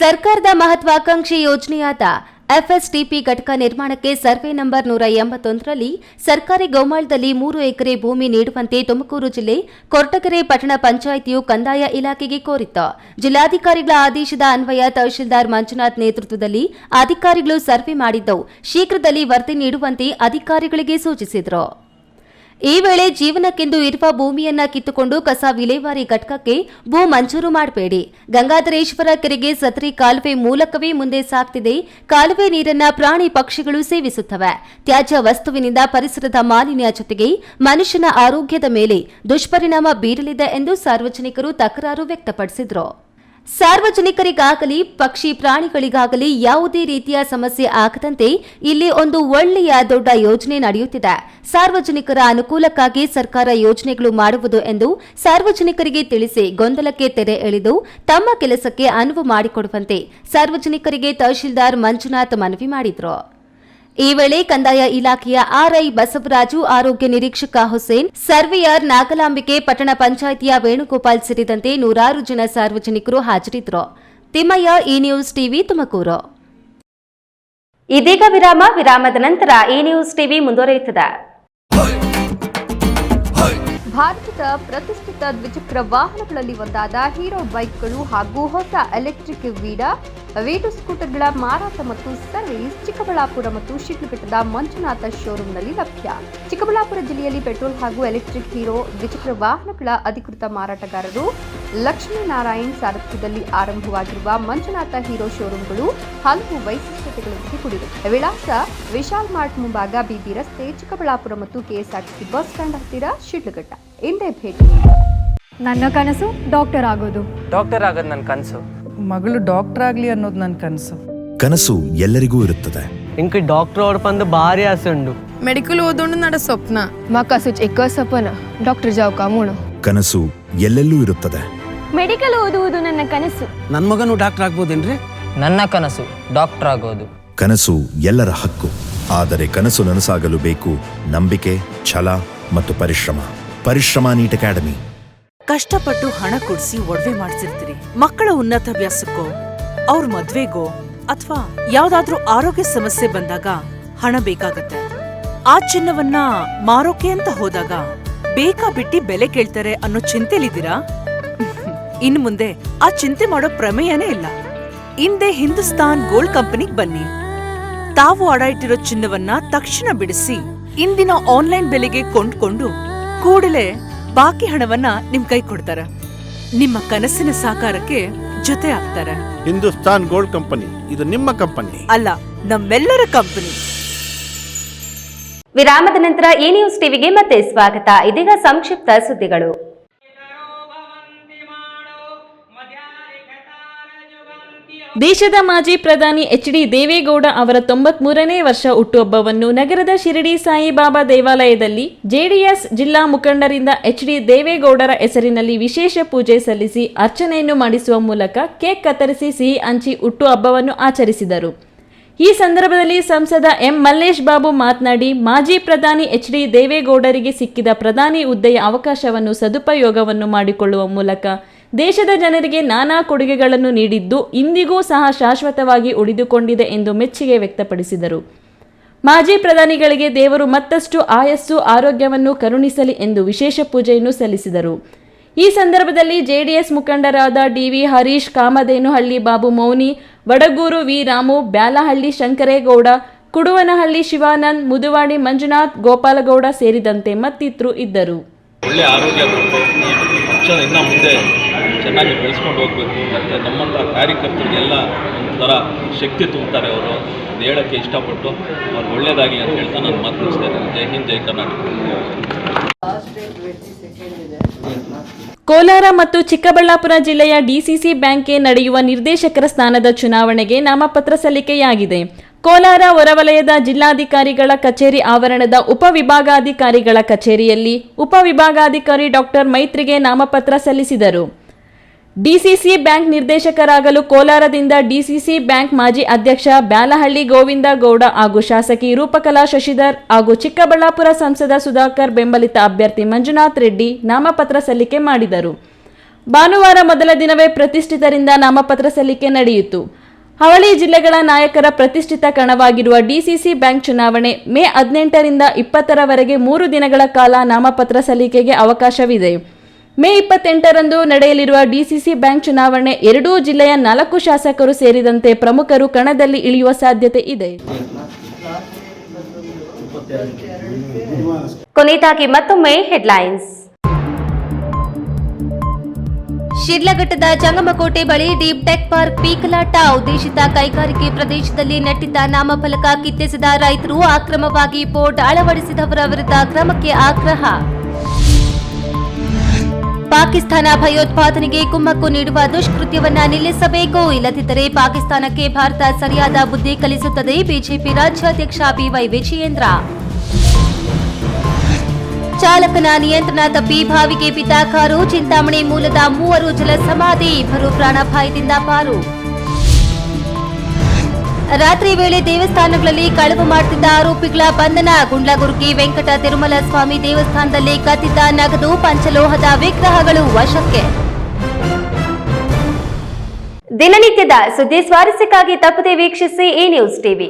ಸರ್ಕಾರದ ಮಹತ್ವಾಕಾಂಕ್ಷಿ ಯೋಜನೆಯಾದ FSTP ಘಟಕ ನಿರ್ಮಾಣಕ್ಕೆ ಸರ್ವೆ ನಂಬರ್ 181ರಲ್ಲಿ ಸರ್ಕಾರಿ ಗೋಮಾಳದಲ್ಲಿ 3 ಎಕರೆ ಭೂಮಿ ನೀಡುವಂತೆ ತುಮಕೂರು ಜಿಲ್ಲೆ ಕೊರಟಗೆರೆ ಪಟ್ಟಣ ಪಂಚಾಯಿತಿಯು ಕಂದಾಯ ಇಲಾಖೆಗೆ ಕೋರಿತ್ತು. ಜಿಲ್ಲಾಧಿಕಾರಿಗಳ ಆದೇಶದ ಅನ್ವಯ ತಹಶೀಲ್ದಾರ್ ಮಂಜುನಾಥ್ ನೇತೃತ್ವದಲ್ಲಿ ಅಧಿಕಾರಿಗಳು ಸರ್ವೆ ಮಾಡಿದ್ದು, ಶೀಘ್ರದಲ್ಲಿ ವರದಿ ನೀಡುವಂತೆ ಅಧಿಕಾರಿಗಳಿಗೆ ಸೂಚಿಸಿದರು. ಈ ವೇಳೆ ಜೀವನಕ್ಕೆಂದು ಇರುವ ಭೂಮಿಯನ್ನ ಕಿತ್ತುಕೊಂಡು ಕಸ ವಿಲೇವಾರಿ ಘಟಕಕ್ಕೆ ಭೂ ಮಂಜೂರು ಮಾಡಬೇಡಿ. ಗಂಗಾಧರೇಶ್ವರ ಕೆರೆಗೆ ಸದರಿ ಕಾಲುವೆ ಮೂಲಕವೇ ಮುಂದೆ ಸಾಗ್ತಿದೆ. ಕಾಲುವೆ ನೀರನ್ನ ಪ್ರಾಣಿ ಪಕ್ಷಿಗಳು ಸೇವಿಸುತ್ತವೆ. ತ್ಯಾಜ್ಯ ವಸ್ತುವಿನಿಂದ ಪರಿಸರದ ಮಾಲಿನ್ಯ ಜೊತೆಗೆ ಮನುಷ್ಯನ ಆರೋಗ್ಯದ ಮೇಲೆ ದುಷ್ಪರಿಣಾಮ ಬೀರಲಿದೆ ಎಂದು ಸಾರ್ವಜನಿಕರು ತಕರಾರು ವ್ಯಕ್ತಪಡಿಸಿದರು. ಸಾರ್ವಜನಿಕರಿಗಾಗಲಿ ಪಕ್ಷಿ ಪ್ರಾಣಿಗಳಿಗಾಗಲಿ ಯಾವುದೇ ರೀತಿಯ ಸಮಸ್ಯೆ ಆಗದಂತೆ ಇಲ್ಲಿ ಒಂದು ಒಳ್ಳೆಯ ದೊಡ್ಡ ಯೋಜನೆ ನಡೆಯುತ್ತಿದೆ. ಸಾರ್ವಜನಿಕರ ಅನುಕೂಲಕ್ಕಾಗಿ ಸರ್ಕಾರ ಯೋಜನೆಗಳು ಮಾಡುವುದು ಎಂದು ಸಾರ್ವಜನಿಕರಿಗೆ ತಿಳಿಸಿ ಗೊಂದಲಕ್ಕೆ ತೆರೆ ಎಳೆದು ತಮ್ಮ ಕೆಲಸಕ್ಕೆ ಅನುವು ಮಾಡಿಕೊಡುವಂತೆ ಸಾರ್ವಜನಿಕರಿಗೆ ತಹಶೀಲ್ದಾರ್ ಮಂಜುನಾಥ್ ಮನವಿ ಮಾಡಿದರು. ಈ ವೇಳೆ ಕಂದಾಯ ಇಲಾಖೆಯ RI ಬಸವರಾಜು, ಆರೋಗ್ಯ ನಿರೀಕ್ಷಕ ಹುಸೇನ್, ಸರ್ವೇಯರ್ ನಾಗಲಾಂಬಿಕೆ, ಪಟ್ಟಣ ಪಂಚಾಯಿತಿಯ ವೇಣುಗೋಪಾಲ್ ಸೇರಿದಂತೆ ನೂರಾರು ಜನ ಸಾರ್ವಜನಿಕರು ಹಾಜರಿದ್ದರು. ತಿಮ್ಮಯ್ಯ, ಈ ನ್ಯೂಸ್ ಟಿವಿ, ತುಮಕೂರು. ಇದೀಗ ವಿರಾಮದ ನಂತರ ಈ ನ್ಯೂಸ್ ಟಿವಿ ಮುಂದುವರಿಯುತ್ತದೆ. ಭಾರತದ ಪ್ರತಿಷ್ಠಿತ ದ್ವಿಚಕ್ರ ವಾಹನಗಳಲ್ಲಿ ಒಂದಾದ ಹೀರೋ ಬೈಕ್ಗಳು ಹಾಗೂ ಹೊಸ ಎಲೆಕ್ಟ್ರಿಕ್ ವೀಡು ಸ್ಕೂಟರ್ಗಳ ಮಾರಾಟ ಮತ್ತು ಸರ್ವಿಸ್ ಚಿಕ್ಕಬಳ್ಳಾಪುರ ಮತ್ತು ಶಿಡ್ಲಘಟ್ಟದ ಮಂಜುನಾಥ ಶೋರೂಮ್ನಲ್ಲಿ ಲಭ್ಯ. ಚಿಕ್ಕಬಳ್ಳಾಪುರ ಜಿಲ್ಲೆಯಲ್ಲಿ ಪೆಟ್ರೋಲ್ ಹಾಗೂ ಎಲೆಕ್ಟ್ರಿಕ್ ಹೀರೋ ದ್ವಿಚಕ್ರ ವಾಹನಗಳ ಅಧಿಕೃತ ಮಾರಾಟಗಾರರು ಲಕ್ಷ್ಮೀನಾರಾಯಣ್ ಸಾರಥ್ಯದಲ್ಲಿ ಆರಂಭವಾಗಿರುವ ಮಂಜುನಾಥ ಹೀರೋ ಶೋರೂಮ್ಗಳು ಹಲವು ವೈಶಿಷ್ಟ್ಯತೆಗಳೊಂದಿಗೆ ಕೂಡಿವೆ. ವಿಳಾಸ ವಿಶಾಲ್ ಮಾರ್ಟ್ ಮುಂಭಾಗ, ಬಿಬಿ ರಸ್ತೆ, ಚಿಕ್ಕಬಳ್ಳಾಪುರ ಮತ್ತು ಕೆಎಸ್ಆರ್ಟಿಸಿ ಬಸ್ ಸ್ಟ್ಯಾಂಡ್ ಹತ್ತಿರ, ಶಿಡ್ಲಘಟ್ಟ. ಇಂದೇ ಭೇಟಿ. ನನ್ನ ಕನಸು ಡಾಕ್ಟರ್ ಆಗೋದು. ಡಾಕ್ಟರ್ ಆಗೋದು ನನ್ನ ಕನಸು. ಮಗಳು ಡಾಕ್ಟರ್ ಆಗಲಿ ಅನ್ನೋದು ನನ್ನ ಕನಸು. ಕನಸು ಎಲ್ಲರಿಗೂ ಇರುತ್ತದೆ. ಇಂಕ ಡಾಕ್ಟರ್ ಓಡ್ಪಂದು ಭಾರಿ ಆಸೆ ಉಂಡು. ಮೆಡಿಕಲ್ ಓದೋಣ ನಡ ಸ್ವಪ್ನ. ಮಾಕಾಸು ಚಿಕ್ಕ ಸಪನ ಡಾಕ್ಟರ್ ಜಾವ್ ಕಾಮೂಣ. ಕನಸು ಎಲ್ಲೆಲ್ಲೂ ಇರುತ್ತದೆ. ಮೆಡಿಕಲ್ ಓದುವುದು ನನ್ನ ಕನಸು. ನನ್ನ ಮಗನು ಡಾಕ್ಟರ್ ಆಗ್ಬೋದೇನ್ರಿ? ನನ್ನ ಕನಸು ಡಾಕ್ಟರ್ ಆಗೋದು. ಕನಸು ಎಲ್ಲರ ಹಕ್ಕು. ಆದರೆ ಕನಸು ನನಸಾಗಲು ಬೇಕು ನಂಬಿಕೆ, ಛಲ ಮತ್ತು ಪರಿಶ್ರಮ ನೀಟ್ ಅಕಾಡೆಮಿ. ಕಷ್ಟಪಟ್ಟು ಹಣ ಕೊಡಿಸಿ ಒಡವೆ ಮಾಡಿಸಿರ್ತೀರಿ. ಮಕ್ಕಳ ಉನ್ನತಾಭ್ಯಾಸಕ್ಕೋ, ಅವ್ರ ಮದ್ವೆಗೋ ಅಥವಾ ಯಾವ್ದಾದ್ರೂ ಆರೋಗ್ಯ ಸಮಸ್ಯೆ ಬಂದಾಗ ಹಣ ಬೇಕಾಗತ್ತೆ. ಆ ಚಿನ್ನವನ್ನ ಮಾರೋಕೆ ಅಂತ ಹೋದಾಗ ಬೇಕಾ ಬಿಟ್ಟಿ ಬೆಲೆ ಕೇಳ್ತಾರೆ ಅನ್ನೋ ಚಿಂತೆಲಿದ್ದೀರಾ? ಇನ್ ಮುಂದೆ ಆ ಚಿಂತೆ ಮಾಡೋ ಪ್ರಮೇಯನೇ ಇಲ್ಲ. ಇಂದೇ ಹಿಂದೂಸ್ತಾನ್ ಗೋಲ್ಡ್ ಕಂಪನಿಗೆ ಬನ್ನಿ. ತಾವು ಅಡ ಇಟ್ಟಿರೋ ಚಿನ್ನವನ್ನ ತಕ್ಷಣ ಬಿಡಿಸಿ ಇಂದಿನ ಆನ್ಲೈನ್ ಬೆಲೆಗೆ ಕೊಂಡ್ಕೊಂಡು ಕೂಡಲೇ ಬಾಕಿ ಹಣವನ್ನ ನಿಮ್ ಕೈ ಕೊಡ್ತಾರೆ. ನಿಮ್ಮ ಕನಸಿನ ಸಾಕಾರಕ್ಕೆ ಜೊತೆ ಆಗ್ತಾರೆ. ಹಿಂದೂಸ್ತಾನ್ ಗೋಲ್ಡ್ ಕಂಪನಿ, ಇದು ನಿಮ್ಮ ಕಂಪನಿ ಅಲ್ಲ, ನಮ್ಮೆಲ್ಲರ ಕಂಪನಿ. ವಿರಾಮದ ನಂತರ ಈ ನ್ಯೂಸ್ ಟಿವಿಗೆ ಮತ್ತೆ ಸ್ವಾಗತ. ಇದೀಗ ಸಂಕ್ಷಿಪ್ತ ಸುದ್ದಿಗಳು. ದೇಶದ ಮಾಜಿ ಪ್ರಧಾನಿ ಎಚ್.ಡಿ. ದೇವೇಗೌಡ ಅವರ 93ನೇ ವರ್ಷ ಹುಟ್ಟುಹಬ್ಬವನ್ನು ನಗರದ ಶಿರಡಿ ಸಾಯಿಬಾಬಾ ದೇವಾಲಯದಲ್ಲಿ ಜೆಡಿಎಸ್ ಜಿಲ್ಲಾ ಮುಖಂಡರಿಂದ ಎಚ್.ಡಿ. ದೇವೇಗೌಡರ ಹೆಸರಿನಲ್ಲಿ ವಿಶೇಷ ಪೂಜೆ ಸಲ್ಲಿಸಿ ಅರ್ಚನೆಯನ್ನು ಮಾಡಿಸುವ ಮೂಲಕ ಕೇಕ್ ಕತ್ತರಿಸಿ ಸಿಹಿ ಹಂಚಿ ಹುಟ್ಟುಹಬ್ಬವನ್ನು ಆಚರಿಸಿದರು. ಈ ಸಂದರ್ಭದಲ್ಲಿ ಸಂಸದ ಎಂ. ಮಲ್ಲೇಶ್ ಬಾಬು ಮಾತನಾಡಿ, ಮಾಜಿ ಪ್ರಧಾನಿ ಎಚ್.ಡಿ. ದೇವೇಗೌಡರಿಗೆ ಸಿಕ್ಕಿದ ಪ್ರಧಾನಿ ಹುದ್ದೆಯ ಅವಕಾಶವನ್ನು ಸದುಪಯೋಗವನ್ನು ಮಾಡಿಕೊಳ್ಳುವ ಮೂಲಕ ದೇಶದ ಜನರಿಗೆ ನಾನಾ ಕೊಡುಗೆಗಳನ್ನು ನೀಡಿದ್ದು ಇಂದಿಗೂ ಸಹ ಶಾಶ್ವತವಾಗಿ ಉಳಿದುಕೊಂಡಿದೆ ಎಂದು ಮೆಚ್ಚುಗೆ ವ್ಯಕ್ತಪಡಿಸಿದರು. ಮಾಜಿ ಪ್ರಧಾನಿಗಳಿಗೆ ದೇವರು ಮತ್ತಷ್ಟು ಆಯಸ್ಸು ಆರೋಗ್ಯವನ್ನು ಕರುಣಿಸಲಿ ಎಂದು ವಿಶೇಷ ಪೂಜೆಯನ್ನು ಸಲ್ಲಿಸಿದರು. ಈ ಸಂದರ್ಭದಲ್ಲಿ ಜೆಡಿಎಸ್ ಮುಖಂಡರಾದ ಡಿ.ವಿ. ಹರೀಶ್, ಕಾಮಧೇನುಹಳ್ಳಿ ಬಾಬು ಮೌನಿ, ವಡಗೂರು ವಿ. ರಾಮು, ಬ್ಯಾಲಹಳ್ಳಿ ಶಂಕರೇಗೌಡ, ಕುಡುವನಹಳ್ಳಿ ಶಿವಾನಂದ್, ಮುದುವಾಡಿ ಮಂಜುನಾಥ್, ಗೋಪಾಲಗೌಡ ಸೇರಿದಂತೆ ಮತ್ತಿತರರು ಇದ್ದರು. ಒಳ್ಳೆ ಆರೋಗ್ಯ ಕೊಟ್ಟು ಈ ಪಕ್ಷದ ಇನ್ನು ಮುಂದೆ ಚೆನ್ನಾಗಿ ಬೆಳೆಸ್ಕೊಂಡು ಹೋಗಬೇಕು. ಮತ್ತು ನಮ್ಮಂಥ ಕಾರ್ಯಕರ್ತರಿಗೆಲ್ಲ ಒಂಥರ ಶಕ್ತಿ ತುಂಬುತ್ತಾರೆ ಅವರು. ಅದು ಹೇಳೋಕ್ಕೆ ಇಷ್ಟಪಟ್ಟು ಅವ್ರಿಗೆ ಒಳ್ಳೆಯದಾಗಲಿ ಅಂತ ಹೇಳ್ತಾ ನಾನು ಮಾತು ಮುಗಿಸ್ತಾ ಇದ್ದೇನೆ. ಜೈ ಹಿಂದ್, ಜೈ ಕರ್ನಾಟಕ. ಕೋಲಾರ ಮತ್ತು ಚಿಕ್ಕಬಳ್ಳಾಪುರ ಜಿಲ್ಲೆಯ ಡಿಸಿಸಿ ಬ್ಯಾಂಕ್ಗೆ ನಡೆಯುವ ನಿರ್ದೇಶಕರ ಸ್ಥಾನದ ಚುನಾವಣೆಗೆ ನಾಮಪತ್ರ ಸಲ್ಲಿಕೆಯಾಗಿದೆ. ಕೋಲಾರ ಹೊರವಲಯದ ಜಿಲ್ಲಾಧಿಕಾರಿಗಳ ಕಚೇರಿ ಆವರಣದ ಉಪವಿಭಾಗಾಧಿಕಾರಿಗಳ ಕಚೇರಿಯಲ್ಲಿ ಉಪವಿಭಾಗಾಧಿಕಾರಿ ಡಾಕ್ಟರ್ ಮೈತ್ರಿಗೆ ನಾಮಪತ್ರ ಸಲ್ಲಿಸಿದರು. ಡಿಸಿಸಿ ಬ್ಯಾಂಕ್ ನಿರ್ದೇಶಕರಾಗಲು ಕೋಲಾರದಿಂದ ಡಿಸಿಸಿ ಬ್ಯಾಂಕ್ ಮಾಜಿ ಅಧ್ಯಕ್ಷ ಬ್ಯಾಲಹಳ್ಳಿ ಗೋವಿಂದ ಗೌಡ ಹಾಗೂ ಶಾಸಕಿ ರೂಪಕಲಾ ಶಶಿಧರ್ ಹಾಗೂ ಚಿಕ್ಕಬಳ್ಳಾಪುರ ಸಂಸದ ಸುಧಾಕರ್ ಬೆಂಬಲಿತ ಅಭ್ಯರ್ಥಿ ಮಂಜುನಾಥ್ ರೆಡ್ಡಿ ನಾಮಪತ್ರ ಸಲ್ಲಿಕೆ ಮಾಡಿದರು. ಭಾನುವಾರ ಮೊದಲ ದಿನವೇ ಪ್ರತಿಷ್ಠಿತರಿಂದ ನಾಮಪತ್ರ ಸಲ್ಲಿಕೆ ನಡೆಯಿತು. ಅವಳಿ ಜಿಲ್ಲೆಗಳ ನಾಯಕರ ಪ್ರತಿಷ್ಠಿತ ಕಣವಾಗಿರುವ ಡಿಸಿಸಿ ಬ್ಯಾಂಕ್ ಚುನಾವಣೆ ಮೇ 18ರಿಂದ 20ರವರೆಗೆ 3 ದಿನಗಳ ಕಾಲ ನಾಮಪತ್ರ ಸಲ್ಲಿಕೆಗೆ ಅವಕಾಶವಿದೆ. ಮೇ 28ರಂದು ನಡೆಯಲಿರುವ ಡಿಸಿಸಿ ಬ್ಯಾಂಕ್ ಚುನಾವಣೆ ಎರಡೂ ಜಿಲ್ಲೆಯ 4 ಶಾಸಕರು ಸೇರಿದಂತೆ ಪ್ರಮುಖರು ಕಣದಲ್ಲಿ ಇಳಿಯುವ ಸಾಧ್ಯತೆ ಇದೆ. ಕೊನೆಯದಾಗಿ ಮತ್ತೊಮ್ಮೆ ಹೆಡ್ಲೈನ್ಸ್. ಶಿಡ್ಲಘಟ್ಟದ ಜಂಗಮಕೋಟೆ ಬಳಿ ಡೀಪ್ ಟೆಕ್ ಪಾರ್ಕ್ ಪೀಕಲಾಟ. ಉದ್ದೇಶಿತ ಕೈಗಾರಿಕೆ ಪ್ರದೇಶದಲ್ಲಿ ನೆಟ್ಟಿದ್ದ ನಾಮಫಲಕ ಕಿತ್ತೆಸೆದ ರೈತರು. ಅಕ್ರಮವಾಗಿ ಬೋರ್ಡ್ ಅಳವಡಿಸಿದವರ ವಿರುದ್ಧ ಕ್ರಮಕ್ಕೆ ಆಗ್ರಹ. ಪಾಕಿಸ್ತಾನ ಭಯೋತ್ಪಾದನೆಗೆ ಕುಮ್ಮಕ್ಕು ನೀಡುವ ದುಷ್ಕೃತ್ಯವನ್ನ ನಿಲ್ಲಿಸಬೇಕು. ಇಲ್ಲದಿದ್ದರೆ ಪಾಕಿಸ್ತಾನಕ್ಕೆ ಭಾರತ ಸರಿಯಾದ ಬುದ್ಧಿ ಕಲಿಸುತ್ತದೆ. ಬಿಜೆಪಿ ರಾಜ್ಯಾಧ್ಯಕ್ಷ ಬಿವೈ ವಿಜಯೇಂದ್ರ. ಚಾಲಕನ ನಿಯಂತ್ರಣ ತಪ್ಪಿ ಬಾವಿಗೆ ಬಿದ್ದ ಕಾರು. ಚಿಂತಾಮಣಿ ಮೂಲದ 3 ಜಲ ಸಮಾಧಿ. 2 ಪ್ರಾಣಾಪಾಯದಿಂದ ಪಾರು. ರಾತ್ರಿ ವೇಳೆ ದೇವಸ್ಥಾನಗಳಲ್ಲಿ ಕಳವು ಮಾಡುತ್ತಿದ್ದ ಆರೋಪಿಗಳ ಬಂಧನ. ಗುಂಡ್ಲಗುರ್ಗಿ ವೆಂಕಟ ತಿರುಮಲ ಸ್ವಾಮಿ ದೇವಸ್ಥಾನದಲ್ಲಿ ಕದ್ದಿದ್ದ ನಗದು, ಪಂಚಲೋಹದ ವಿಗ್ರಹಗಳು ವಶಕ್ಕೆ. ದಿನನಿತ್ಯದ ಸುದ್ದಿ ಸ್ವಾರಸ್ಯಕ್ಕಾಗಿ ತಪ್ಪದೆ ವೀಕ್ಷಿಸಿ ಈ ನ್ಯೂಸ್ ಟಿವಿ.